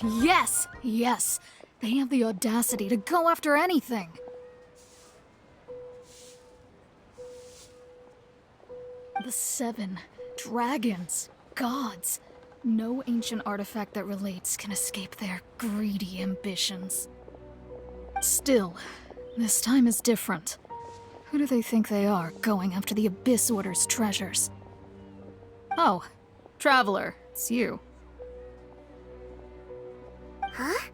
Yes! Yes! They have the audacity to go after anything! The 7 dragons, gods. No ancient artifact that relates can escape their greedy ambitions. Still, this time is different. Who do they think they are, going after the Abyss Order's treasures? Oh, Traveler, it's you. Huh?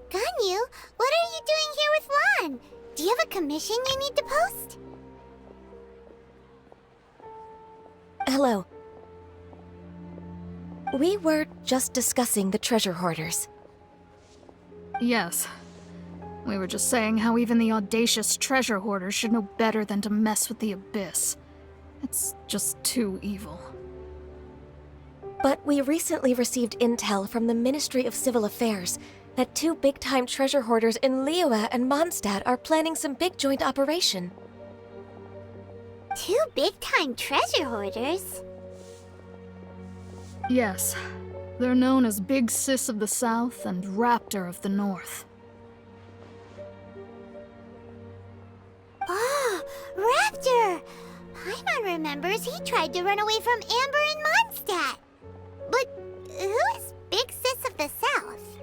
Ganyu, what are you doing here with Lan? Do you have a commission you need to post? Hello. We were just discussing the treasure hoarders. Yes. We were just saying how even the audacious treasure hoarders should know better than to mess with the Abyss. It's just too evil. But we recently received intel from the Ministry of Civil Affairs that 2 big-time treasure hoarders in Liyue and Mondstadt are planning some big joint operation. 2 big-time treasure hoarders? Yes. They're known as Big Sis of the South and Raptor of the North. Oh, Raptor! Paimon remembers he tried to run away from Amber in Mondstadt. But who is Big Sis of the South?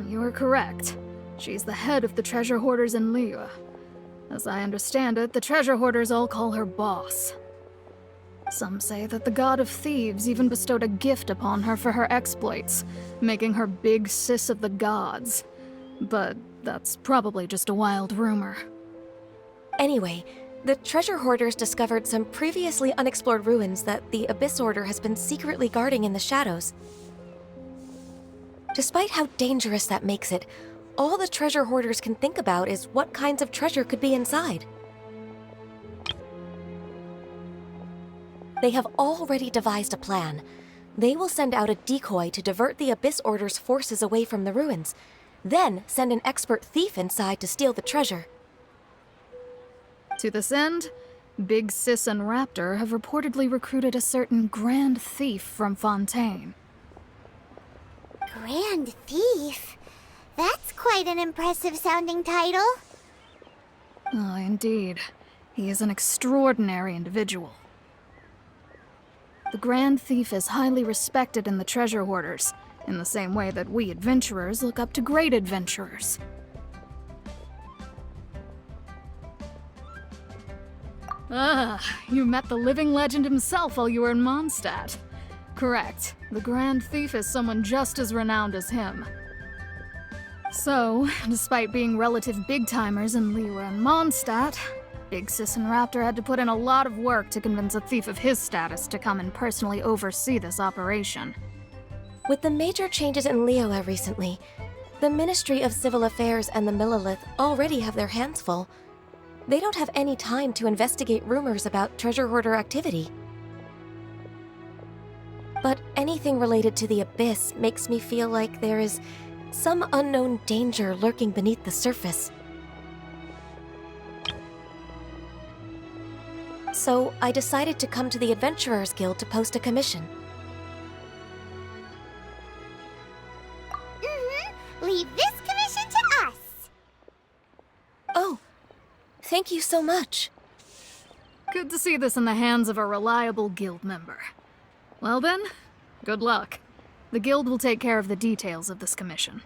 You are correct. She's the head of the treasure hoarders in Liyue. As I understand it, the treasure hoarders all call her boss. Some say that the god of thieves even bestowed a gift upon her for her exploits, making her Big Sis of the gods. But that's probably just a wild rumor. Anyway, the treasure hoarders discovered some previously unexplored ruins that the Abyss Order has been secretly guarding in the shadows. Despite how dangerous that makes it, all the treasure hoarders can think about is what kinds of treasure could be inside. They have already devised a plan. They will send out a decoy to divert the Abyss Order's forces away from the ruins, then send an expert thief inside to steal the treasure. To this end, Big Sis and Raptor have reportedly recruited a certain Grand Thief from Fontaine. Grand Thief? That's quite an impressive sounding title. Oh, indeed. He is an extraordinary individual. The Grand Thief is highly respected in the treasure hoarders, in the same way that we adventurers look up to great adventurers. Ah, you met the living legend himself while you were in Mondstadt. Correct. The Grand Thief is someone just as renowned as him. So, despite being relative big-timers in Liyue and Mondstadt, Big Sis and Raptor had to put in a lot of work to convince a thief of his status to come and personally oversee this operation. With the major changes in Liyue recently, the Ministry of Civil Affairs and the Millelith already have their hands full. They don't have any time to investigate rumors about treasure hoarder activity. But anything related to the Abyss makes me feel like there is some unknown danger lurking beneath the surface. So I decided to come to the Adventurers Guild to post a commission. Leave this commission to us. Oh, thank you so much. Good to see this in the hands of a reliable guild member. Well then, good luck. The guild will take care of the details of this commission.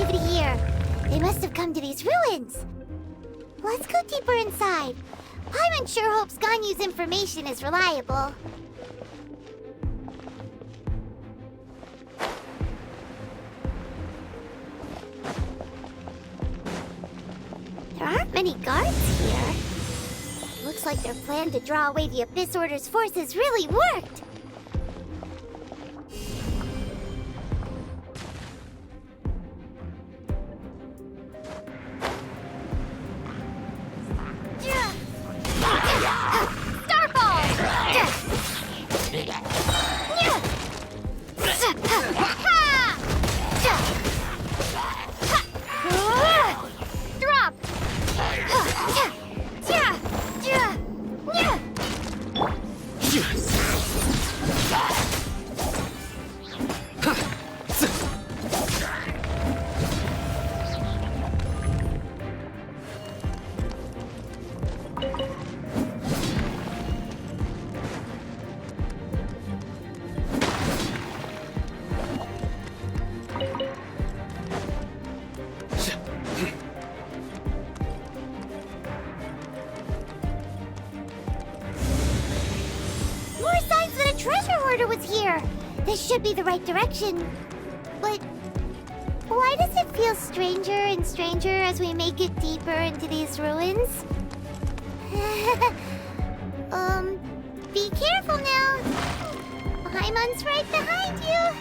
activity here. They must have come to these ruins. Let's go deeper inside. Paimon sure hopes Ganyu's information is reliable. There aren't many guards here. Looks like their plan to draw away the Abyss Order's forces really worked. This should be the right direction. But why does it feel stranger and stranger as we make it deeper into these ruins? Be careful now. Paimon's right behind you.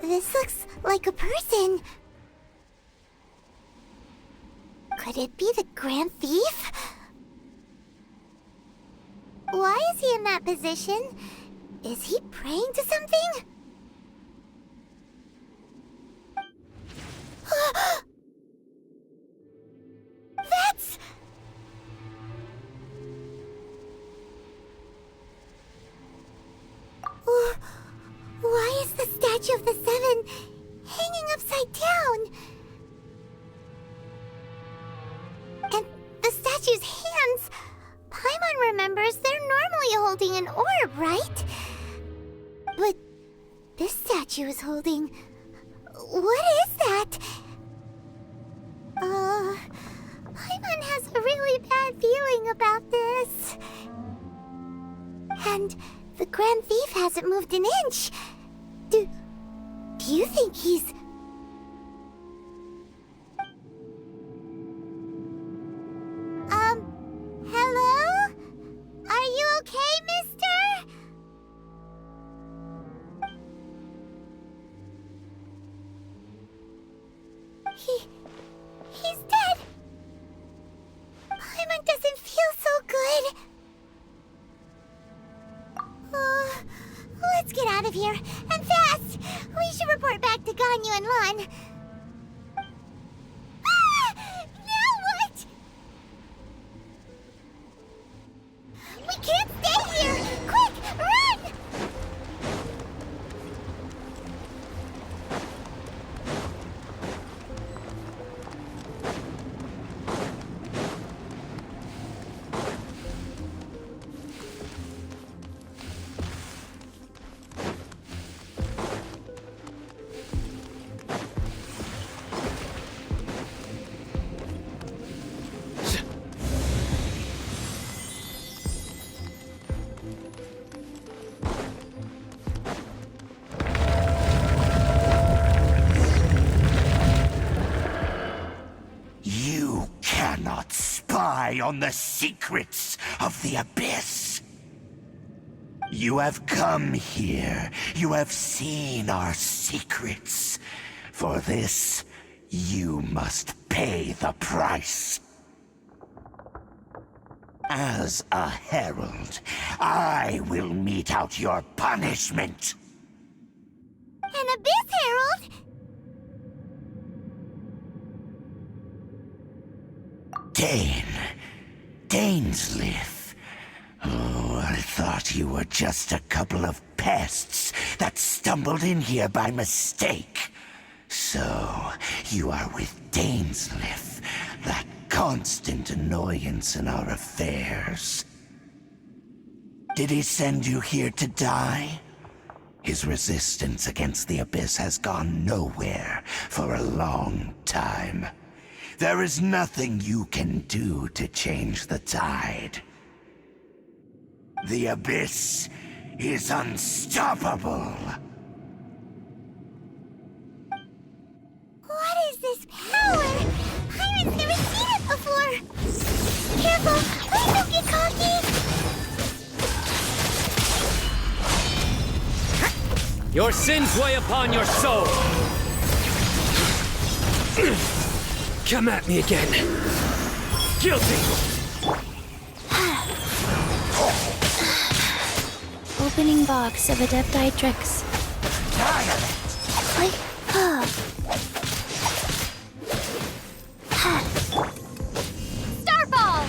This looks like a person. Could it be the Grand Thief? Why is he in that position? Is he praying to something? That's... Why is the statue of the Seven hanging upside down? And the statue's hands... Paimon remembers they're normally holding an orb, right? But this statue is holding... What is that? Paimon has a really bad feeling about this. And the Grand Thief hasn't moved an inch. You think he's... hello? Are you okay, mister? He's dead. Paimon doesn't feel so good. Let's get out of here, and fast! We should report back to Ganyu and Lon. Ah! Now what? We can't stay here! Quick, run! On the secrets of the Abyss. You have come here. You have seen our secrets. For this, you must pay the price. As a herald, I will mete out your punishment. An Abyss Herald? Dainsleif. Oh, I thought you were just a couple of pests that stumbled in here by mistake. So, you are with Dainsleif, that constant annoyance in our affairs. Did he send you here to die? His resistance against the Abyss has gone nowhere for a long time. There is nothing you can do to change the tide. The Abyss is unstoppable. What is this power? Pirates never seen it before! Careful! Please don't get cocky! Your sins weigh upon your soul! Come at me again. Guilty! Opening box of Adepti tricks. Starfall!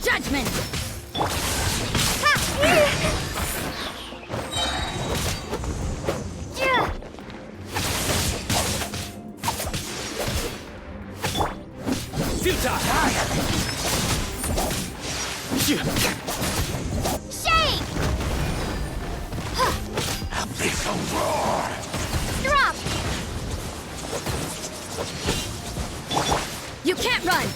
Judgment! Shake! Abyssal roar! Drop! You can't run!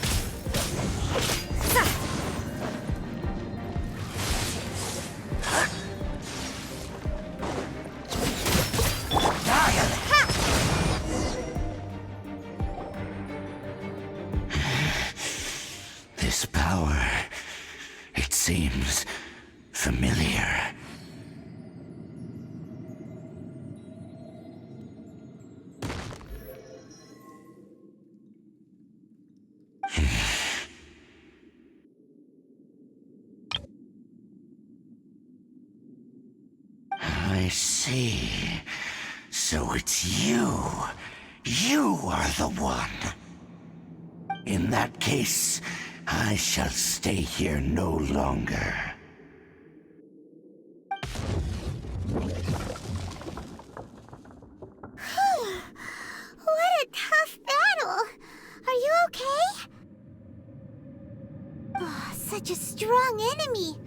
This power, it seems familiar. I see. So it's you. You are the one. In that case, I shall stay here no longer. What a tough battle! Are you okay? such a strong enemy.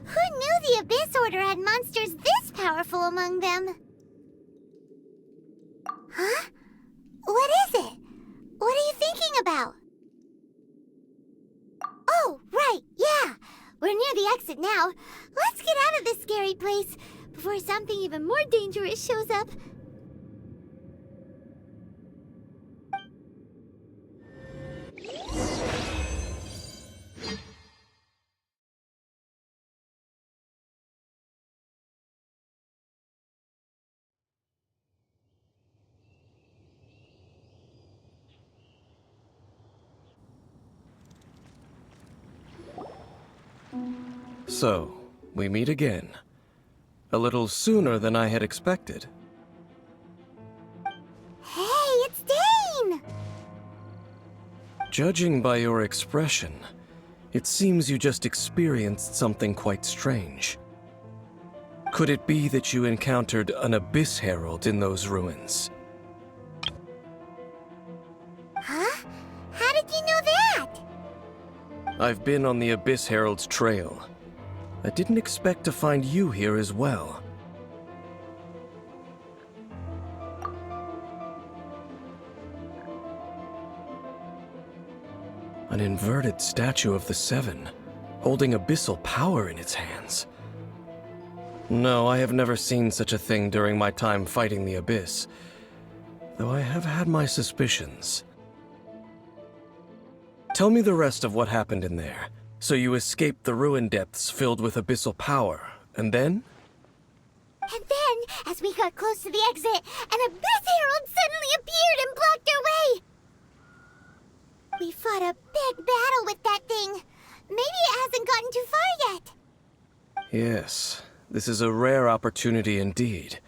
Who knew the Abyss Order had monsters this powerful among them? Huh? What is it? What are you thinking about? Oh, right, yeah. We're near the exit now. Let's get out of this scary place before something even more dangerous shows up. So, we meet again. A little sooner than I had expected. Hey, it's Dane! Judging by your expression, it seems you just experienced something quite strange. Could it be that you encountered an Abyss Herald in those ruins? Huh? How did you know that? I've been on the Abyss Herald's trail. I didn't expect to find you here as well. An inverted statue of the Seven, holding abyssal power in its hands. No, I have never seen such a thing during my time fighting the Abyss, though I have had my suspicions. Tell me the rest of what happened in there. So you escaped the ruin depths filled with abyssal power, and then? And then, as we got close to the exit, an Abyss Herald suddenly appeared and blocked our way! We fought a big battle with that thing. Maybe it hasn't gotten too far yet. Yes, this is a rare opportunity indeed.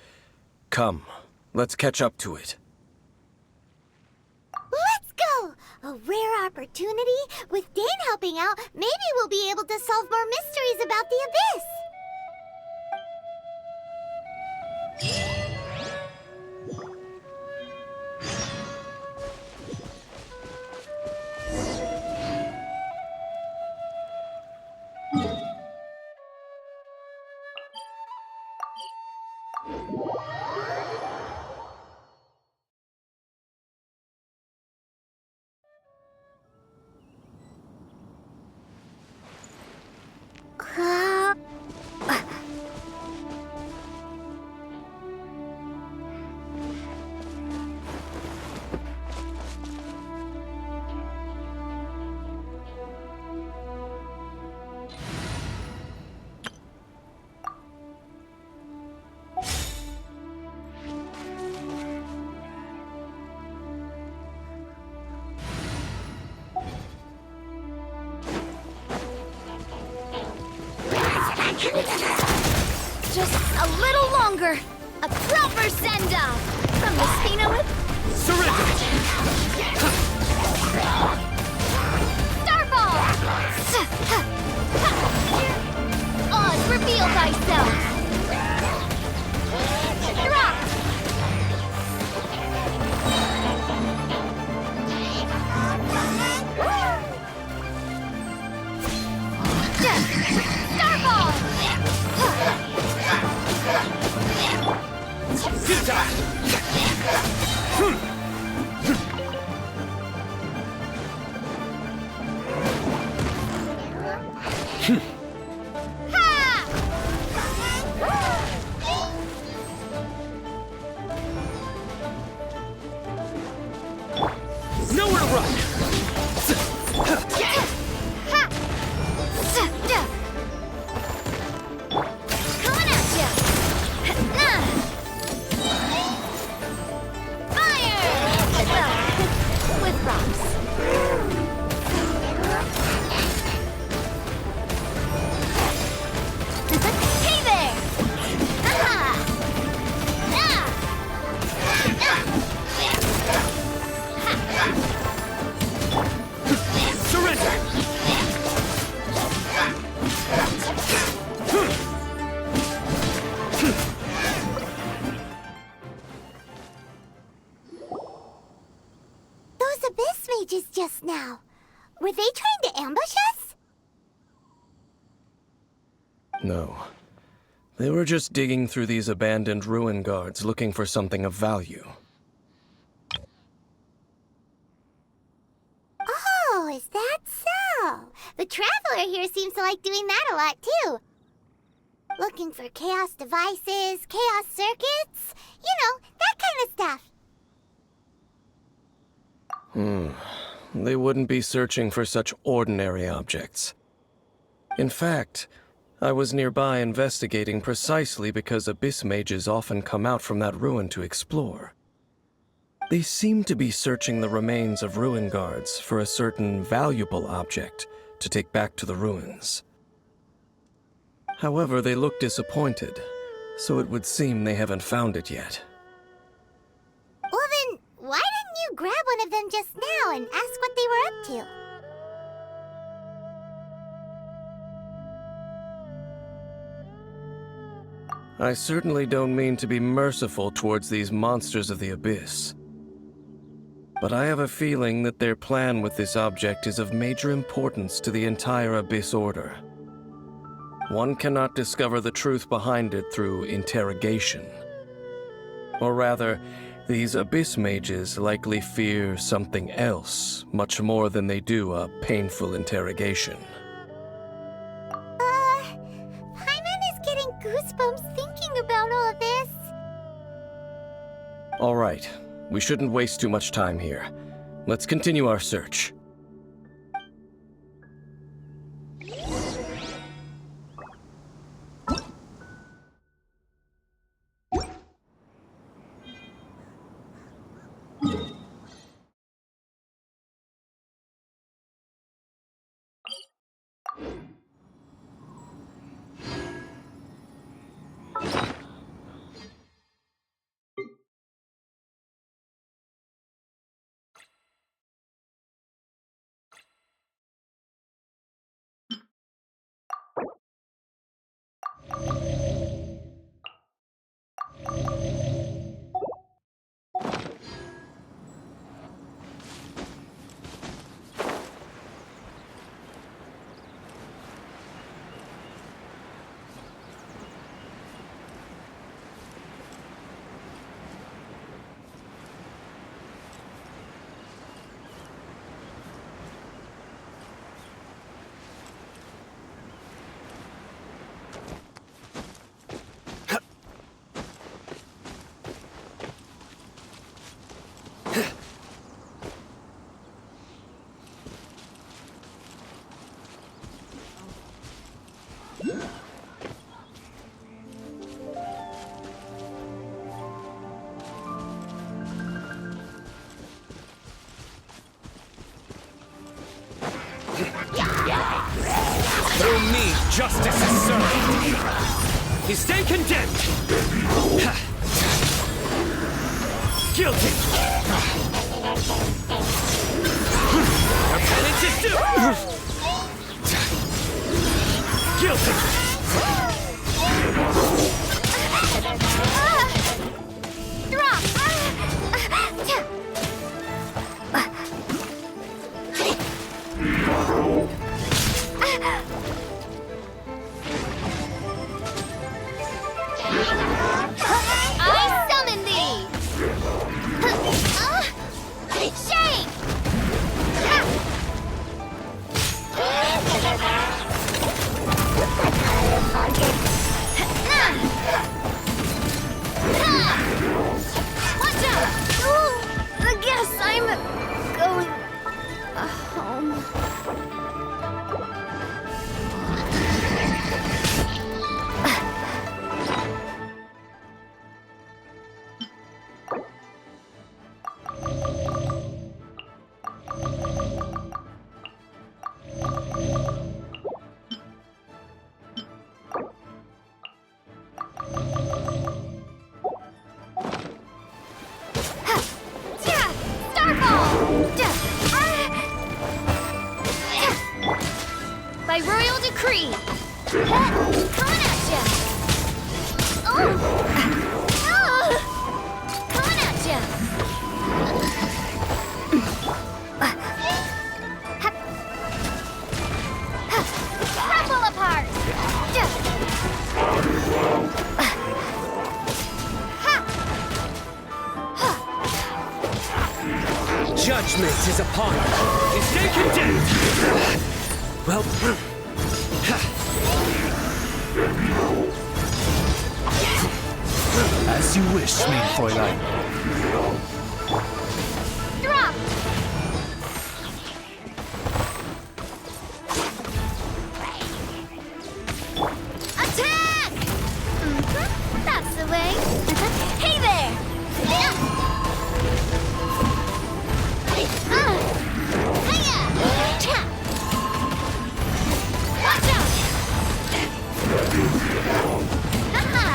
Come, let's catch up to it. Let's go! A rare opportunity? With Dane helping out, maybe we'll be able to solve more mysteries about the Abyss! Just a little longer. A proper send-off from the Spinowith. Surrender! Starball! Oz, reveal thyself. Drop! Starball! Get down! Nowhere to run! Coming at ya! Fire! With rocks. No. They were just digging through these abandoned ruin guards looking for something of value. Oh, is that so? The Traveler here seems to like doing that a lot, too. Looking for chaos devices, chaos circuits, you know, that kind of stuff. They wouldn't be searching for such ordinary objects. In fact, I was nearby investigating precisely because abyss mages often come out from that ruin to explore. They seem to be searching the remains of ruin guards for a certain valuable object to take back to the ruins. However, they look disappointed, so it would seem they haven't found it yet. Well then, why didn't you grab one of them just now and ask what they were up to? I certainly don't mean to be merciful towards these monsters of the abyss. But I have a feeling that their plan with this object is of major importance to the entire Abyss Order. One cannot discover the truth behind it through interrogation. Or rather, these Abyss mages likely fear something else, much more than they do a painful interrogation. Paimon is getting goosebumps thinking about all of this. All right, we shouldn't waste too much time here. Let's continue our search. Through me, justice is served. You stand condemned. Guilty. Your penance is due. Guilty. Drop! I summon thee! Shame! Watch out! I guess I'm going home. By royal decree! Coming at ya! Coming at ya! Crumble apart! Judgment is upon you. You stay condemned! Well... As you wish, mein Fräulein. Drop! Attack! That's the way. Hey there! Hiya! Cha! Watch out! Ha-ha!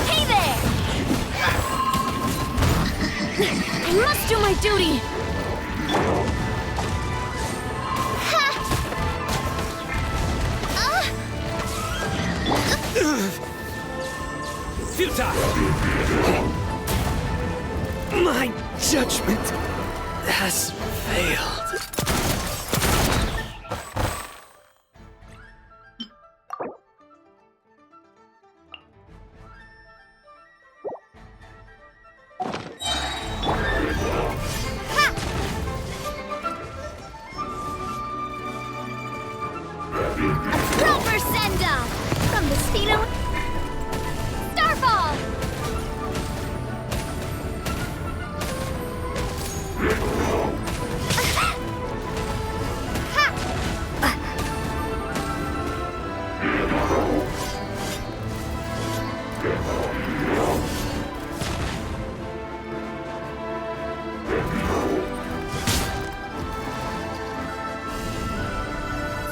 Hey there! I must do my duty! Futile! My judgment has failed. Proper send-off! From the Spino... Starfall!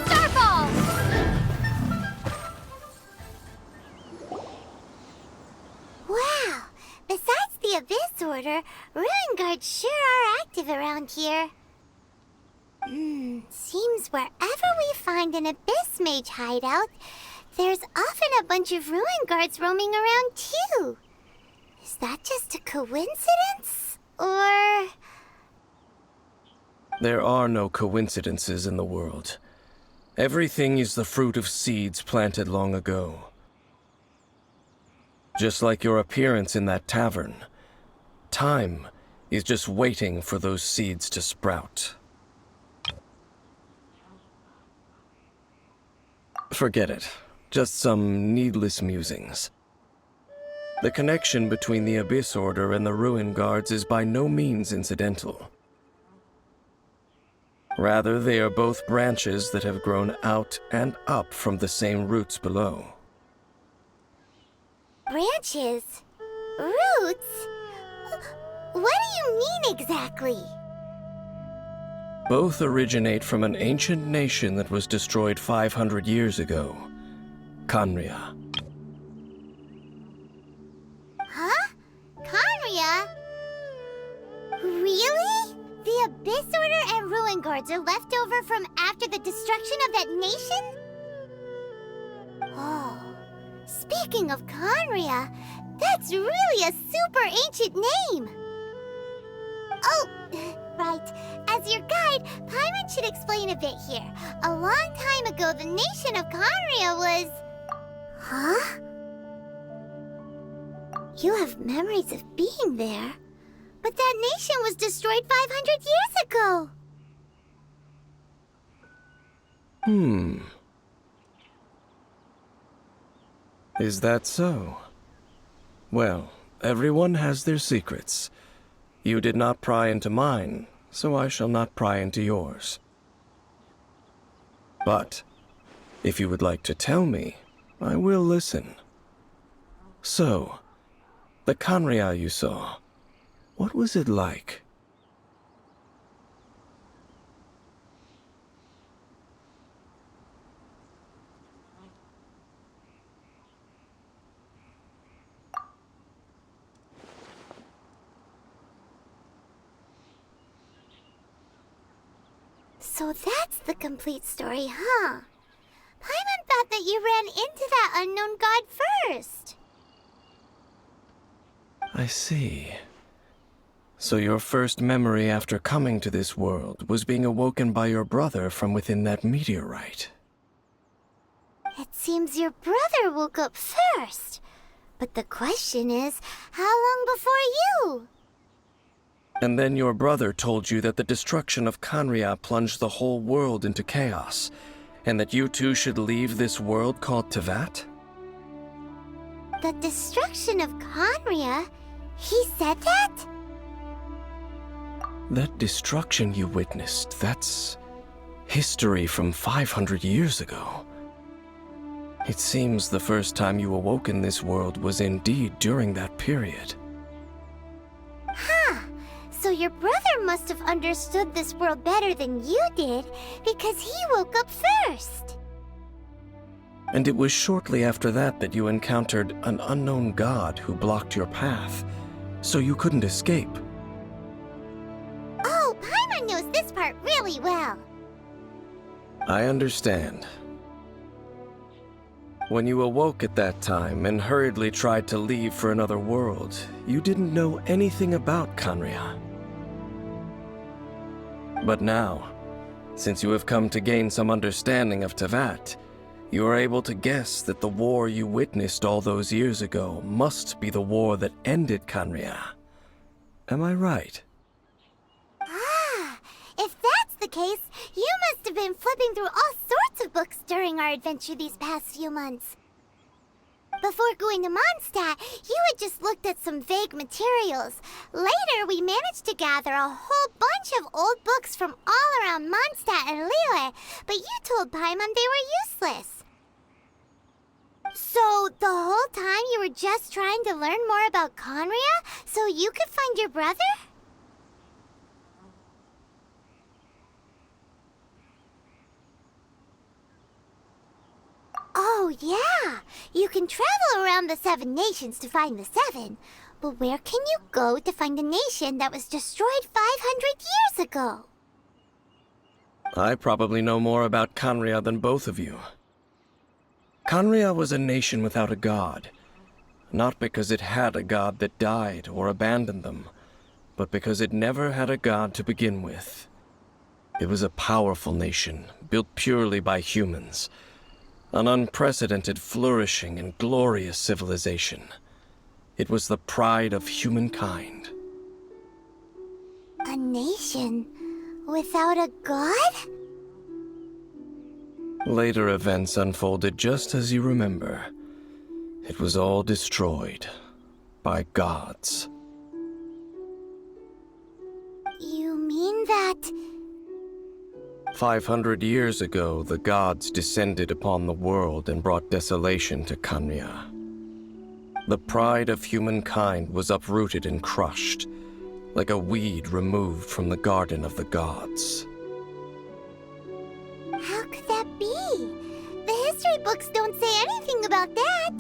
Starfall! Wow! Besides the Abyss Order, Ruin Guards sure are active around here. Seems wherever we find an Abyss Mage hideout, there's often a bunch of Ruin Guards roaming around too. Is that just a coincidence? Or... There are no coincidences in the world. Everything is the fruit of seeds planted long ago. Just like your appearance in that tavern, time is just waiting for those seeds to sprout. Forget it. Just some needless musings. The connection between the Abyss Order and the Ruin Guards is by no means incidental. Rather, they are both branches that have grown out and up from the same roots below. branches? Roots? What do you mean exactly? Both originate from an ancient nation that was destroyed 500 years ago, Khaenri'ah. Huh? Khaenri'ah? Really? The Abyss Order and Ruin Guards are left over from after the destruction of that nation? Oh, speaking of Khaenri'ah, that's really a super ancient name! Oh, right. As your guide, Paimon should explain a bit here. A long time ago, the nation of Khaenri'ah was... Huh? You have memories of being there. But that nation was destroyed 500 years ago! Is that so? Well, everyone has their secrets. You did not pry into mine, so I shall not pry into yours. But, if you would like to tell me, I will listen. So, the Khaenri'ah you saw, what was it like? So that's the complete story, huh? Paimon thought that you ran into that unknown god first. I see. So your first memory after coming to this world was being awoken by your brother from within that meteorite. It seems your brother woke up first. But the question is, how long before you? And then your brother told you that the destruction of Kanria plunged the whole world into chaos, and that you two should leave this world called Tevat? The destruction of Conria? He said that? That destruction you witnessed, that's history from 500 years ago. It seems the first time you awoke in this world was indeed during that period. Huh. So your brother must have understood this world better than you did, because he woke up first. And it was shortly after that that you encountered an unknown god who blocked your path, so you couldn't escape. Oh, Paimon knows this part really well. I understand. When you awoke at that time and hurriedly tried to leave for another world, you didn't know anything about Kanria. But now, since you have come to gain some understanding of Tevat, you are able to guess that the war you witnessed all those years ago must be the war that ended Kanria. Am I right? Ah, if that's the case, you must have been flipping through all sorts of books during our adventure these past few months. Before going to Mondstadt, you had just looked at some vague materials. Later, we managed to gather a whole bunch of old books from all around Mondstadt and Liyue, but you told Paimon they were useless. So, the whole time you were just trying to learn more about Conria so you could find your brother? Oh, yeah! You can travel around the 7 nations to find the 7. But where can you go to find a nation that was destroyed 500 years ago? I probably know more about Kanria than both of you. Kanria was a nation without a god, not because it had a god that died or abandoned them, but because it never had a god to begin with. It was a powerful nation, built purely by humans. An unprecedented, flourishing, and glorious civilization. It was the pride of humankind. A nation without a god? Later events unfolded just as you remember. It was all destroyed by gods. You mean that... 500 years ago, the gods descended upon the world and brought desolation to Kanria. The pride of humankind was uprooted and crushed, like a weed removed from the garden of the gods. How could that be? The history books don't say anything about that.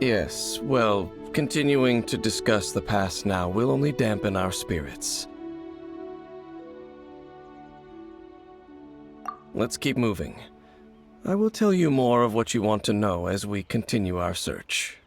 Yes, well, continuing to discuss the past now will only dampen our spirits. Let's keep moving. I will tell you more of what you want to know as we continue our search.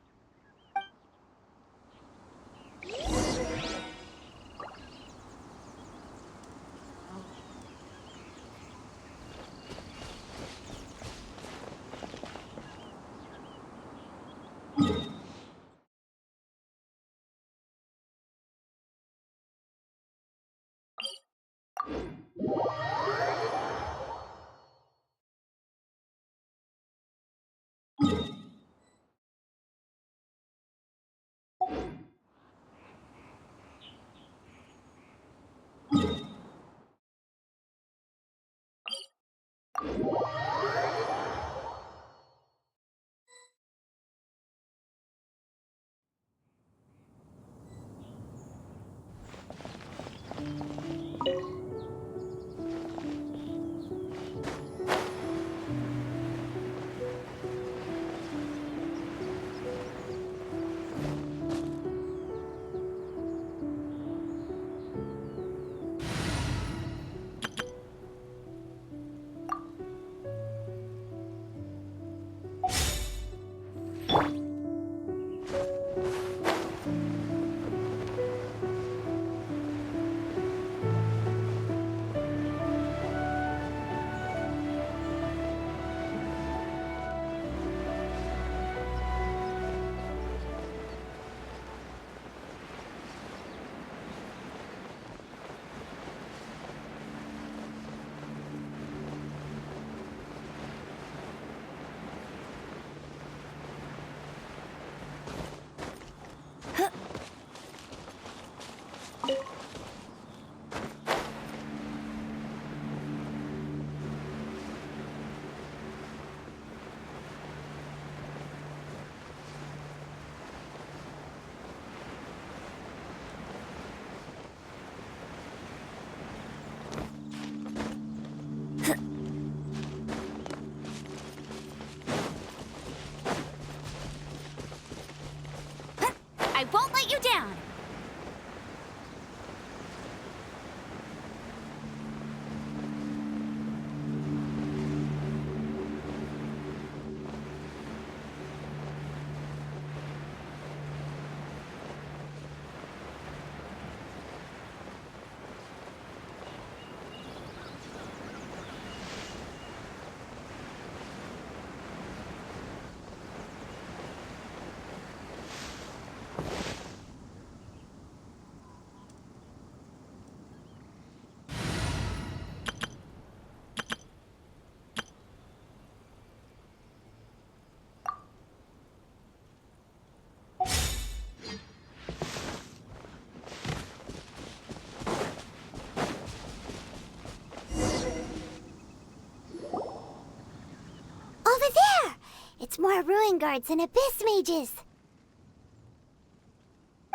more ruin guards and abyss mages.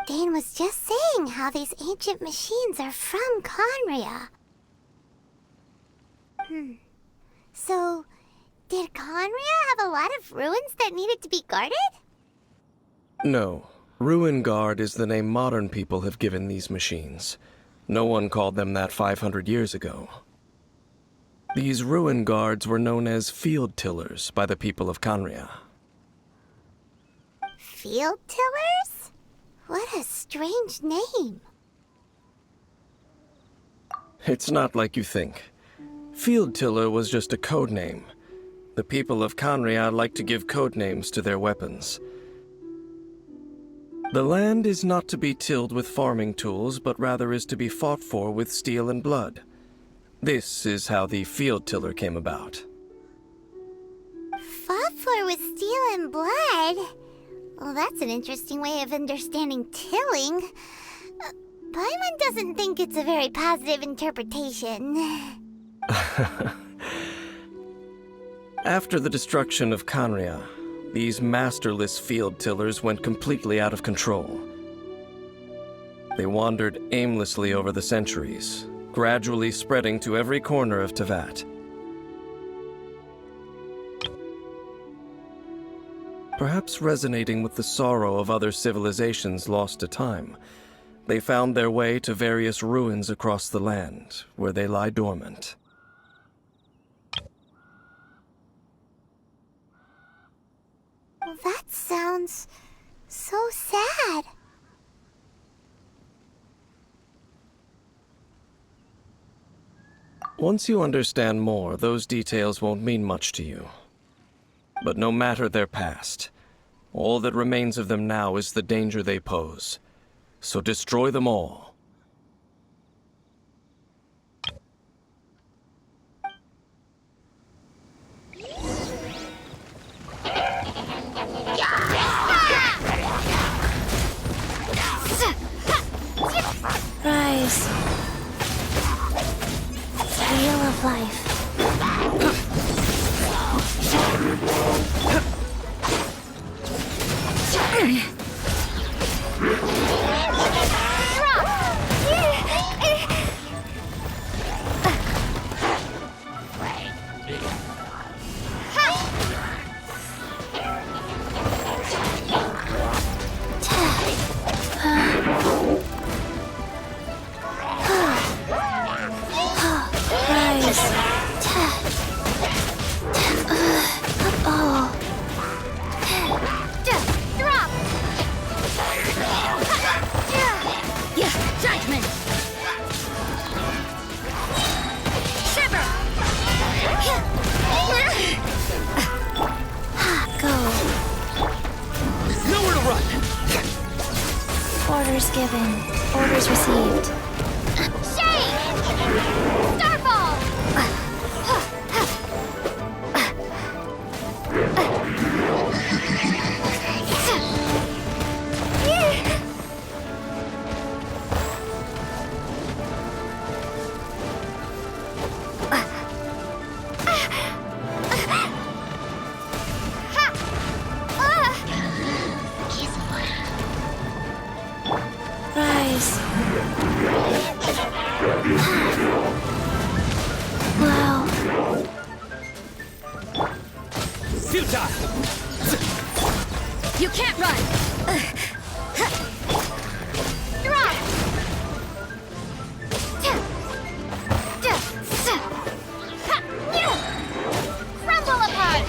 Dane was just saying how these ancient machines are from Conria. So, did Conria have a lot of ruins that needed to be guarded? No. Ruin Guard is the name modern people have given these machines. No one called them that 500 years ago. These Ruin Guards were known as Field Tillers by the people of Conria. Field Tillers? What a strange name. It's not like you think. Field Tiller was just a code name. The people of Conria like to give code names to their weapons. The land is not to be tilled with farming tools, but rather is to be fought for with steel and blood. This is how the Field Tiller came about. Fought for with steel and blood? Well, that's an interesting way of understanding tilling. Paimon doesn't think it's a very positive interpretation. After the destruction of Conria, these masterless field tillers went completely out of control. They wandered aimlessly over the centuries, gradually spreading to every corner of Teyvat. Perhaps resonating with the sorrow of other civilizations lost to time, they found their way to various ruins across the land, where they lie dormant. Well, that sounds so sad. Once you understand more, those details won't mean much to you. But no matter their past, all that remains of them now is the danger they pose. So destroy them all. Rise. Wheel of life. Orders given. Orders received. Shake! Starfall! Rise. Wow. Futile! You can't run! Drop! Crumble apart!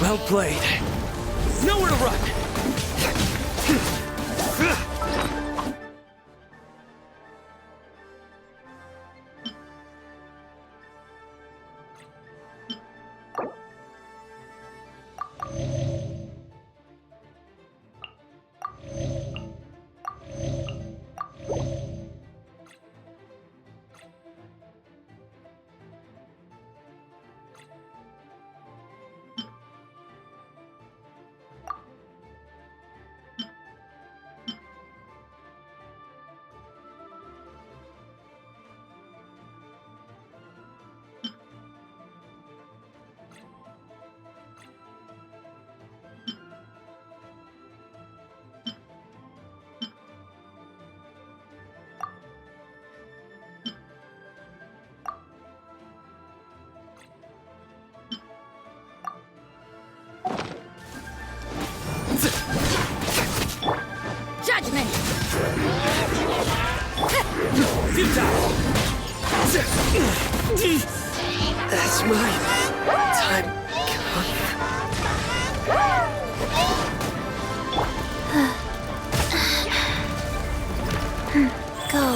Well played. Nowhere to run! Judgment! Futile! That's my time come. Go.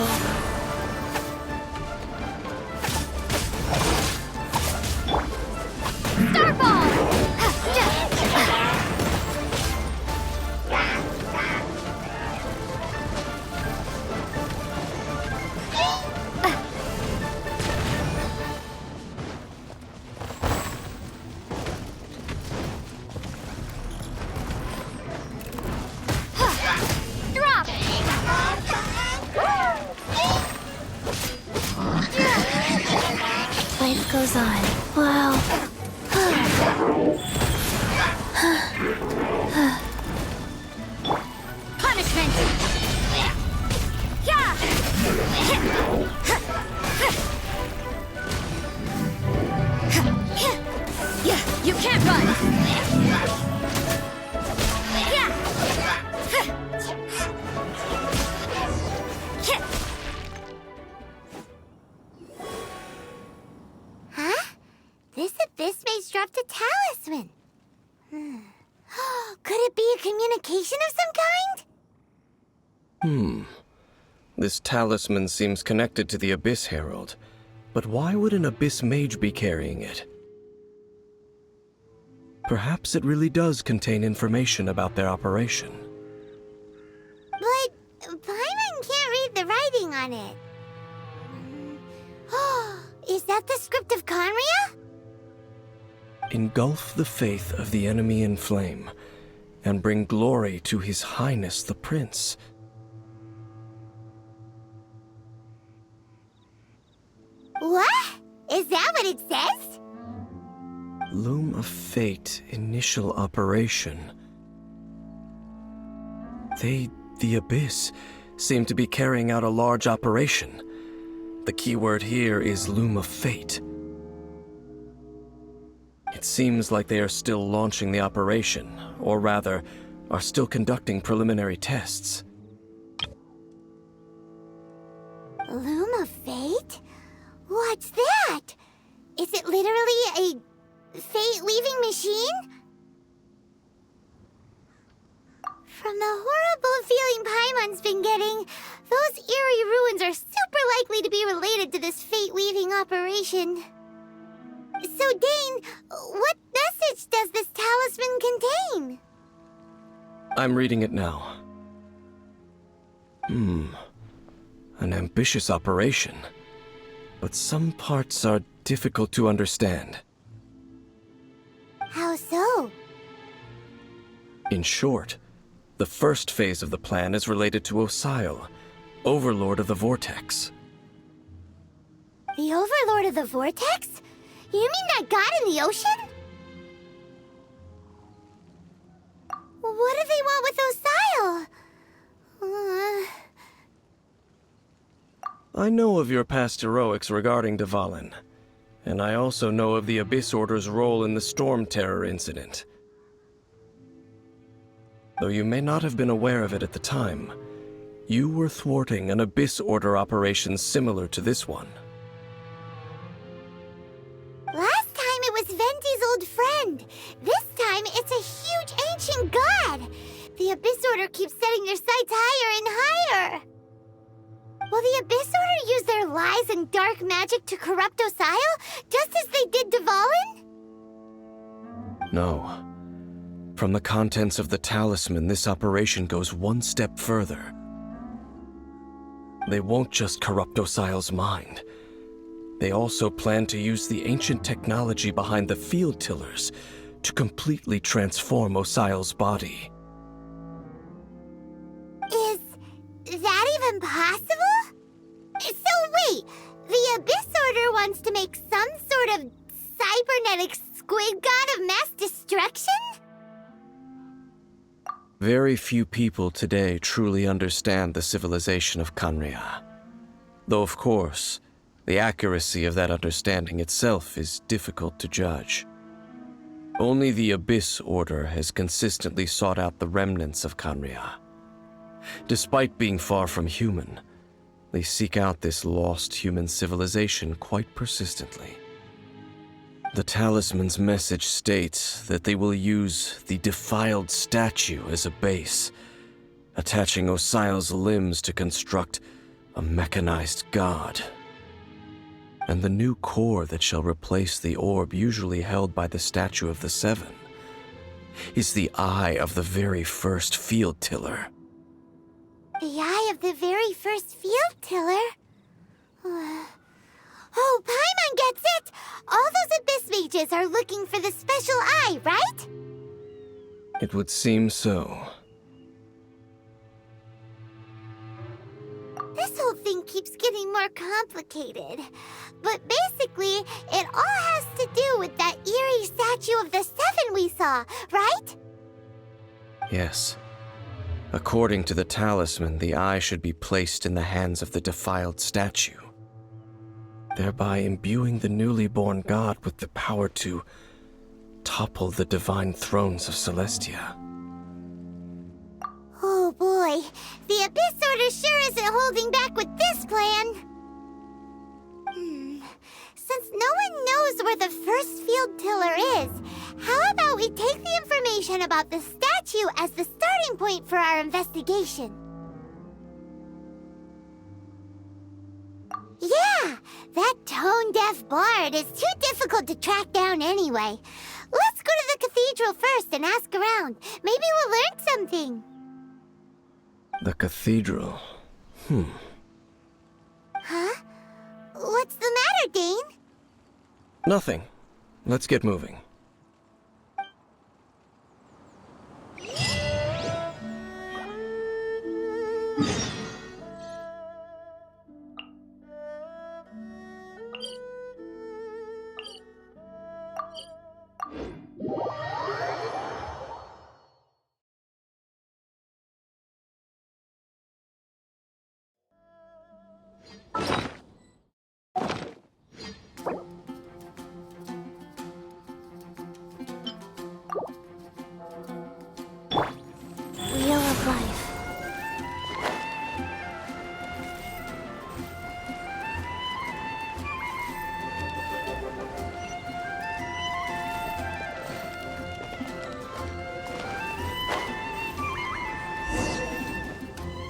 Drop! Life goes on. Wow. Punishment! Yeah! Yeah, you can't run! Yeah! Huh? This abyss mage dropped a talisman. Could it be a communication of some kind? This talisman seems connected to the Abyss Herald. But why would an Abyss Mage be carrying it? Perhaps it really does contain information about their operation. But Paimon can't read the writing on it. Is that the script of Conria? Engulf the faith of the enemy in flame, and bring glory to His Highness the Prince. What? Is that what it says? Loom of Fate, initial operation. They, the Abyss, seem to be carrying out a large operation. The keyword here is Loom of Fate. It seems like they are still launching the operation, or rather, are still conducting preliminary tests. Loom of Fate? What's that? Is it literally a fate-weaving machine? From the horrible feeling Paimon's been getting, those eerie ruins are super likely to be related to this fate-weaving operation. So, Dane, what message does this talisman contain? I'm reading it now. An ambitious operation. But some parts are difficult to understand. How so? In short, the first phase of the plan is related to Osile, Overlord of the Vortex. The Overlord of the Vortex? You mean that god in the ocean? What do they want with Osile? I know of your past heroics regarding Dvalin, and I also know of the Abyss Order's role in the Storm Terror incident. Though you may not have been aware of it at the time, you were thwarting an Abyss Order operation similar to this one. Last time it was Venti's old friend. This time it's a huge ancient god. The Abyss Order keeps setting their sights higher and higher. Will the Abyss Order use their lies and dark magic to corrupt Osile, just as they did Dvalin? No. From the contents of the talisman, this operation goes one step further. They won't just corrupt Osile's mind. They also plan to use the ancient technology behind the field tillers to completely transform Osile's body. Is that even possible? So wait, the Abyss Order wants to make some sort of cybernetic squid god of mass destruction? Very few people today truly understand the civilization of Conria. Though of course, the accuracy of that understanding itself is difficult to judge. Only the Abyss Order has consistently sought out the remnants of Khaenri'ah. Despite being far from human, they seek out this lost human civilization quite persistently. The talisman's message states that they will use the defiled statue as a base, attaching Osial's limbs to construct a mechanized god. And the new core that shall replace the orb usually held by the Statue of the Seven is the eye of the very first field tiller. The eye of the very first field tiller? Oh, Paimon gets it! All those Abyss mages are looking for the special eye, right? It would seem so. This whole thing keeps getting more complicated. But basically, it all has to do with that eerie Statue of the Seven we saw, right? Yes. According to the talisman, the eye should be placed in the hands of the defiled statue, thereby imbuing the newly born god with the power to topple the divine thrones of Celestia. Oh boy, the Abyss Order sure isn't holding back with this plan. Since no one knows where the first field tiller is, how about we take the information about the statue as the starting point for our investigation? Yeah, that tone-deaf bard is too difficult to track down anyway. Let's go to the cathedral first and ask around. Maybe we'll learn something. The cathedral. Huh? What's the matter, Dane? Nothing. Let's get moving. Wheel of Life.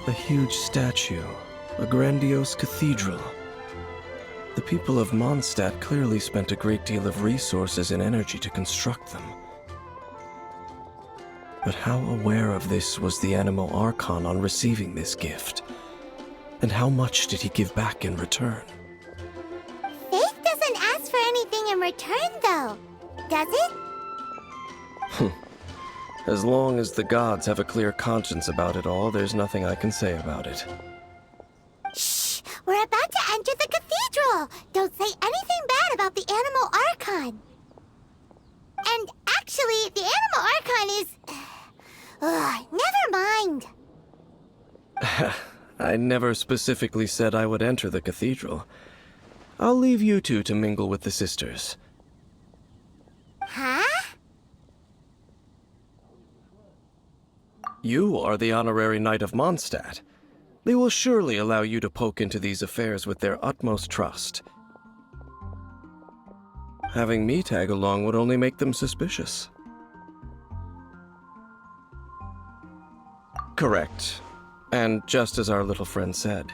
A huge statue, a grandiose cathedral. The people of Mondstadt clearly spent a great deal of resources and energy to construct them. But how aware of this was the Anemo Archon on receiving this gift? And how much did he give back in return? Faith doesn't ask for anything in return, though. Does it? As long as the gods have a clear conscience about it all, there's nothing I can say about it. Shh! We're about to enter the cathedral! Don't say anything bad about the Anemo Archon. And actually, the Anemo Archon is... never mind. I never specifically said I would enter the cathedral. I'll leave you two to mingle with the sisters. Huh? You are the honorary knight of Mondstadt. They will surely allow you to poke into these affairs with their utmost trust. Having me tag along would only make them suspicious. Correct. And just as our little friend said,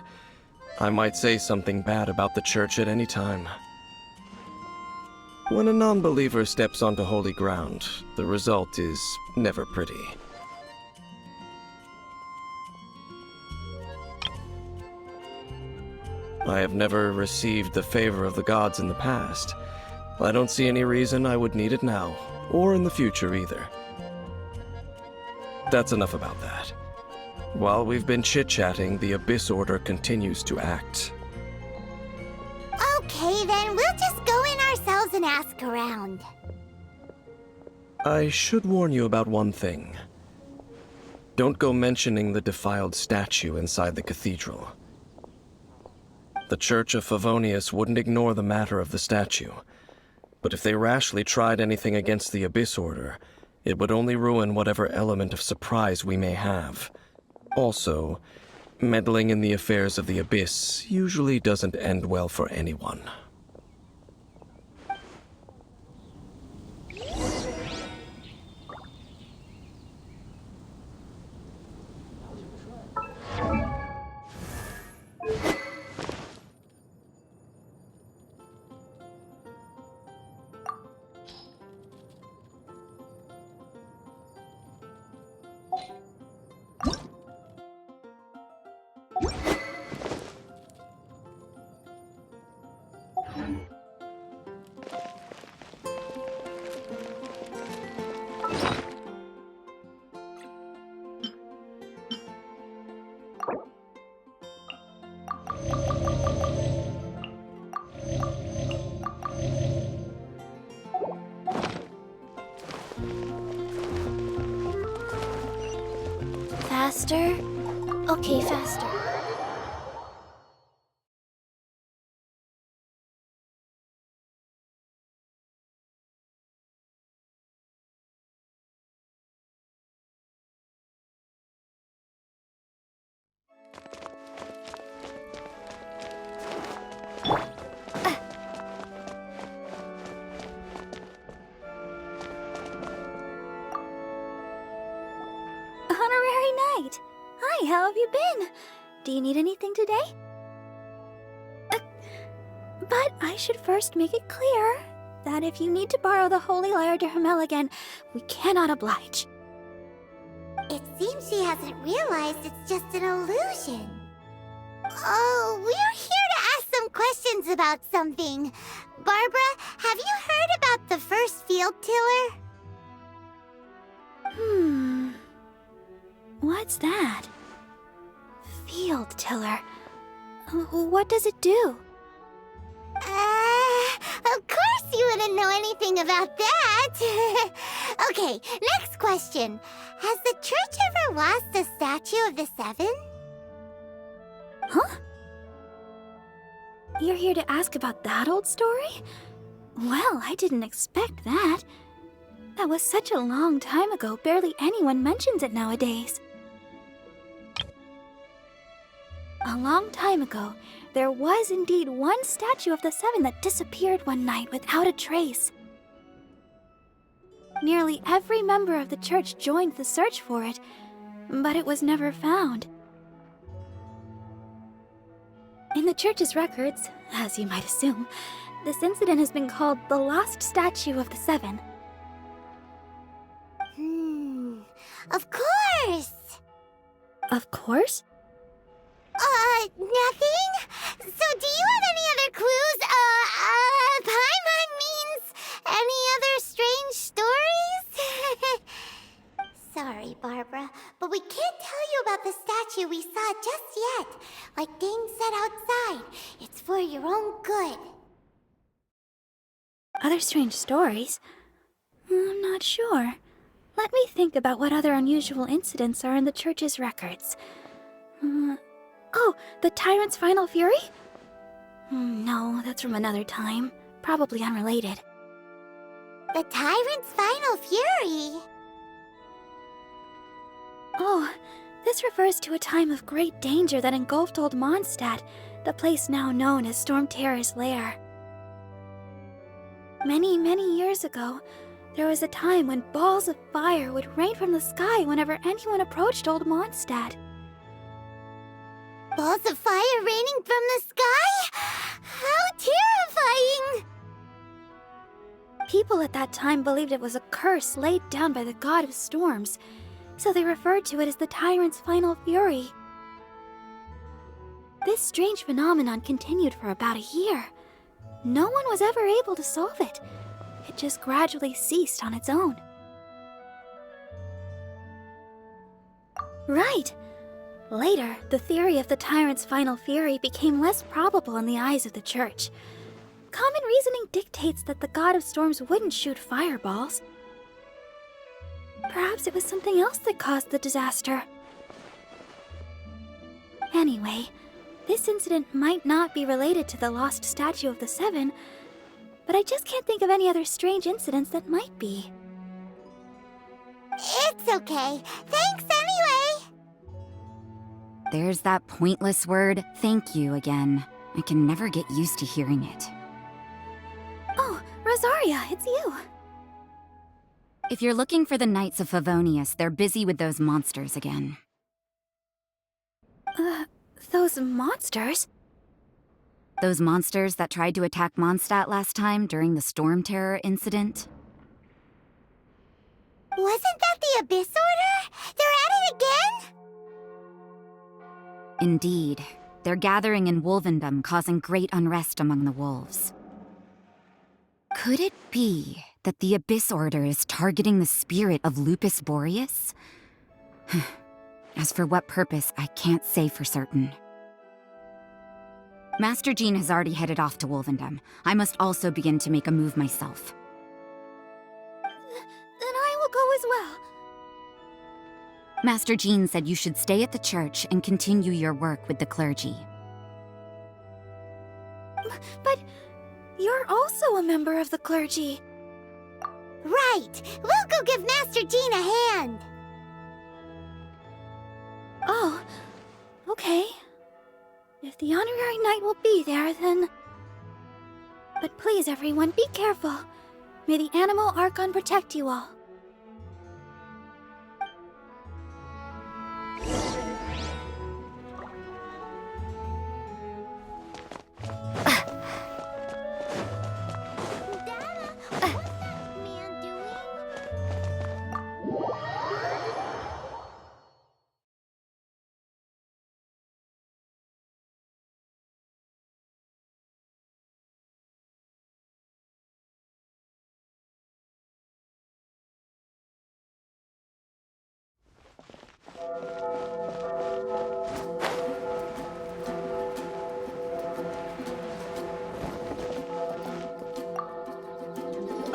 I might say something bad about the church at any time. When a non-believer steps onto holy ground, the result is never pretty. I have never received the favor of the gods in the past. I don't see any reason I would need it now, or in the future either. That's enough about that. While we've been chit-chatting, the Abyss Order continues to act. Okay, then we'll just go in ourselves and ask around. I should warn you about one thing. Don't go mentioning the defiled statue inside the cathedral. The Church of Favonius wouldn't ignore the matter of the statue. But if they rashly tried anything against the Abyss Order, it would only ruin whatever element of surprise we may have. Also, meddling in the affairs of the Abyss usually doesn't end well for anyone. Faster? Okay, faster. Honorary Knight! Hi, how have you been? Do you need anything today? But I should first make it clear that if you need to borrow the Holy Lyre to Hermel again, we cannot oblige. It seems she hasn't realized it's just an illusion. Oh, we're here to ask some questions about something. Barbara, have you heard about the first field tiller? What's that? Field tiller. What does it do? Of course you wouldn't know anything about that. Okay, next question. Has the church ever lost a statue of the Seven? Huh? You're here to ask about that old story? Well, I didn't expect that. That was such a long time ago, barely anyone mentions it nowadays. A long time ago, there was indeed one statue of the Seven that disappeared one night without a trace. Nearly every member of the church joined the search for it, but it was never found. In the church's records, as you might assume, this incident has been called the Lost Statue of the Seven. Of course! Of course? Nothing? So do you have any other clues? Paimon means any other strange stories? Sorry, Barbara, but we can't tell you about the statue we saw just yet. Like Dane said outside, it's for your own good. Other strange stories? I'm not sure. Let me think about what other unusual incidents are in the church's records. Oh, the Tyrant's Final Fury? No, that's from another time. Probably unrelated. The Tyrant's Final Fury? Oh, this refers to a time of great danger that engulfed Old Mondstadt, the place now known as Storm Terror's lair. Many, many years ago, there was a time when balls of fire would rain from the sky whenever anyone approached Old Mondstadt. Balls of fire raining from the sky? How terrifying! People at that time believed it was a curse laid down by the god of storms, so they referred to it as the Tyrant's Final Fury. This strange phenomenon continued for about a year. No one was ever able to solve it. It just gradually ceased on its own. Right! Later, the theory of the Tyrant's Final Fury became less probable in the eyes of the church. Common reasoning dictates that the god of storms wouldn't shoot fireballs. Perhaps it was something else that caused the disaster. Anyway, this incident might not be related to the lost statue of the Seven, but I just can't think of any other strange incidents that might be. It's okay. Thanks anyway. There's that pointless word, thank you, again. I can never get used to hearing it. Oh, Rosaria, it's you. If you're looking for the Knights of Favonius, they're busy with those monsters again. Those monsters? Those monsters that tried to attack Mondstadt last time during the Storm Terror incident? Wasn't that the Abyss Order? They're at it again? Indeed. They're gathering in Wolvendom, causing great unrest among the wolves. Could it be that the Abyss Order is targeting the spirit of Lupus Boreas? As for what purpose, I can't say for certain. Master Jean has already headed off to Wolvendom. I must also begin to make a move myself. Then I will go as well. Master Jean said you should stay at the church and continue your work with the clergy. But you're also a member of the clergy. Right. We'll go give Master Jean a hand. Oh, okay. If the honorary knight will be there, then... But please, everyone, be careful. May the animal Archon protect you all.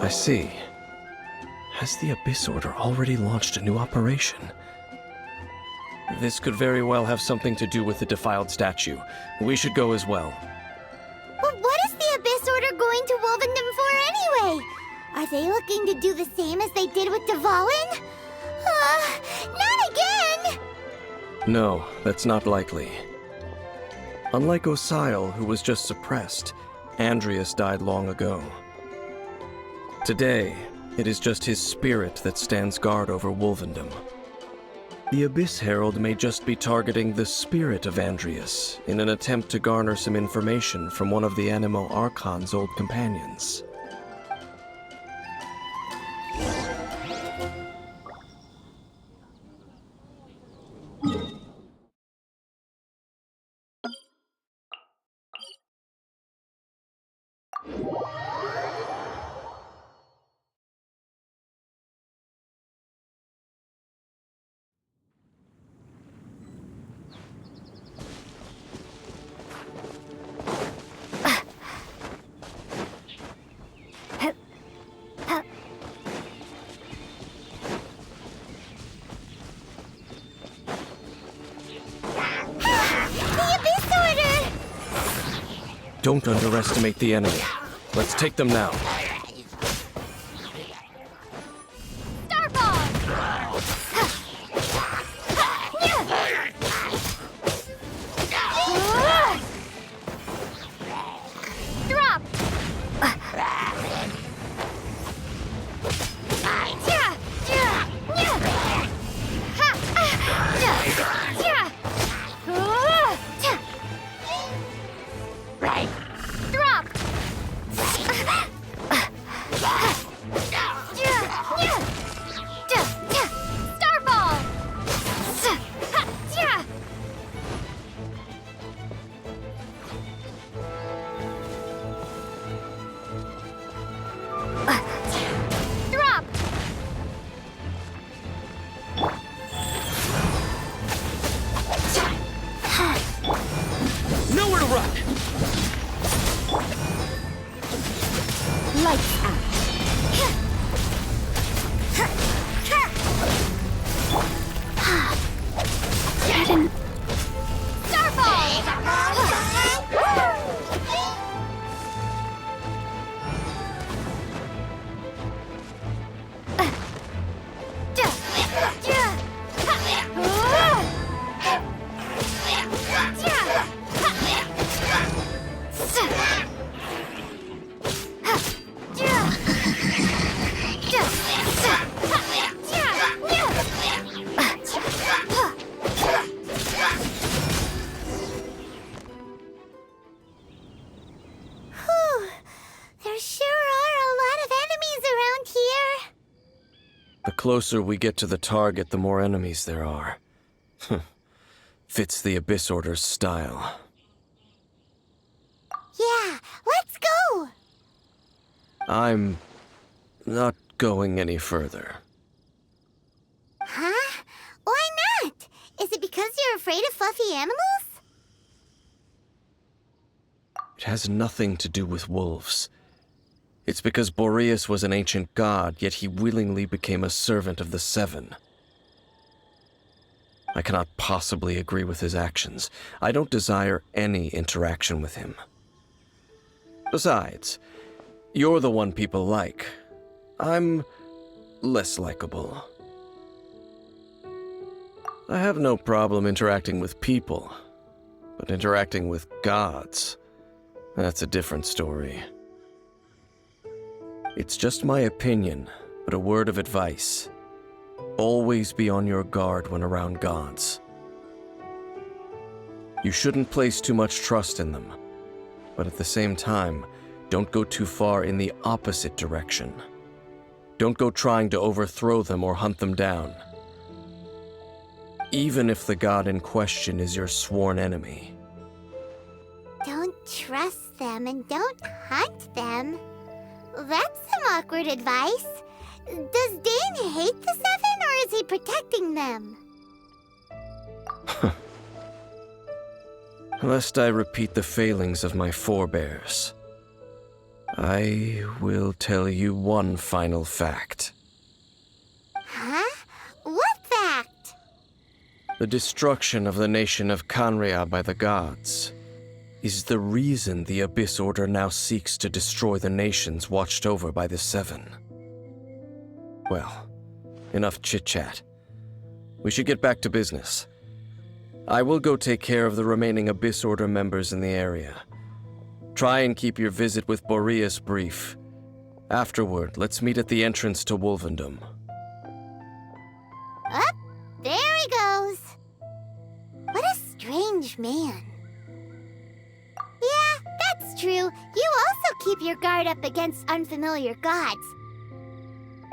I see. Has the Abyss Order already launched a new operation? This could very well have something to do with the defiled statue. We should go as well. But what is the Abyss Order going to Wolvendom for anyway? Are they looking to do the same as they did with Dvalin? Not again! No, that's not likely. Unlike Osile, who was just suppressed, Andreas died long ago. Today, it is just his spirit that stands guard over Wolvendom. The Abyss Herald may just be targeting the spirit of Andreas in an attempt to garner some information from one of the Animo Archon's old companions. Don't underestimate the enemy. Let's take them now. The closer we get to the target, the more enemies there are. Fits the Abyss Order's style. Yeah, let's go! I'm not going any further. Huh? Why not? Is it because you're afraid of fluffy animals? It has nothing to do with wolves. It's because Boreas was an ancient god, yet he willingly became a servant of the Seven. I cannot possibly agree with his actions. I don't desire any interaction with him. Besides, you're the one people like. I'm less likable. I have no problem interacting with people, but interacting with gods, that's a different story. It's just my opinion, but a word of advice. Always be on your guard when around gods. You shouldn't place too much trust in them, but at the same time, don't go too far in the opposite direction. Don't go trying to overthrow them or hunt them down. Even if the god in question is your sworn enemy. Don't trust them and don't hunt them. That's some awkward advice. Does Dane hate the Seven, or is he protecting them? Lest I repeat the failings of my forebears, I will tell you one final fact. Huh? What fact? The destruction of the nation of Canria by the gods is the reason the Abyss Order now seeks to destroy the nations watched over by the Seven. Well, enough chit-chat. We should get back to business. I will go take care of the remaining Abyss Order members in the area. Try and keep your visit with Boreas brief. Afterward, let's meet at the entrance to Wolvendom. Up, there he goes. What a strange man. Yeah, that's true. You also keep your guard up against unfamiliar gods.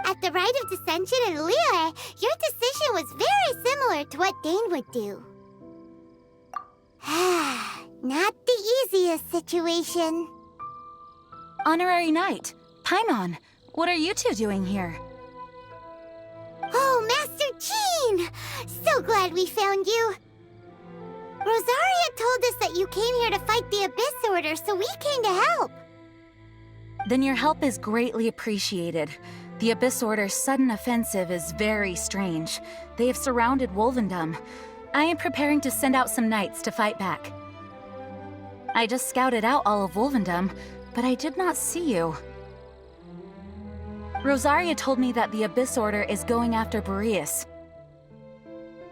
At the Rite of Dissension in Liyue, your decision was very similar to what Dane would do. Not the easiest situation. Honorary Knight, Paimon, what are you two doing here? Oh, Master Jean! So glad we found you. Rosaria told us that you came here to fight the Abyss Order, so we came to help. Then your help is greatly appreciated. The Abyss Order's sudden offensive is very strange. They have surrounded Wolvendom. I am preparing to send out some knights to fight back. I just scouted out all of Wolvendom, but I did not see you. Rosaria told me that the Abyss Order is going after Boreas.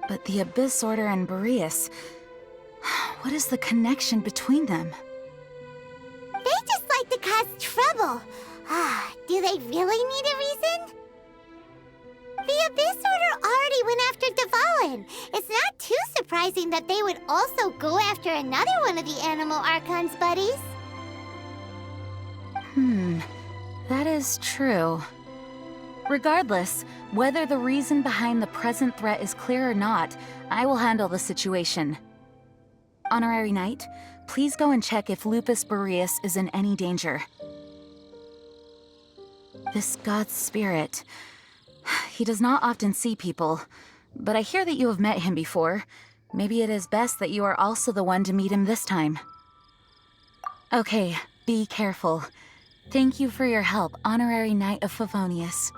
But the Abyss Order and Boreas... what is the connection between them? They just like to cause trouble. Do they really need a reason? The Abyss Order already went after Dvalin. It's not too surprising that they would also go after another one of the Animal Archon's buddies. That is true. Regardless, whether the reason behind the present threat is clear or not, I will handle the situation. Honorary Knight, please go and check if Lupus Boreas is in any danger. This god's spirit... he does not often see people, but I hear that you have met him before. Maybe it is best that you are also the one to meet him this time. Okay, be careful. Thank you for your help, Honorary Knight of Favonius.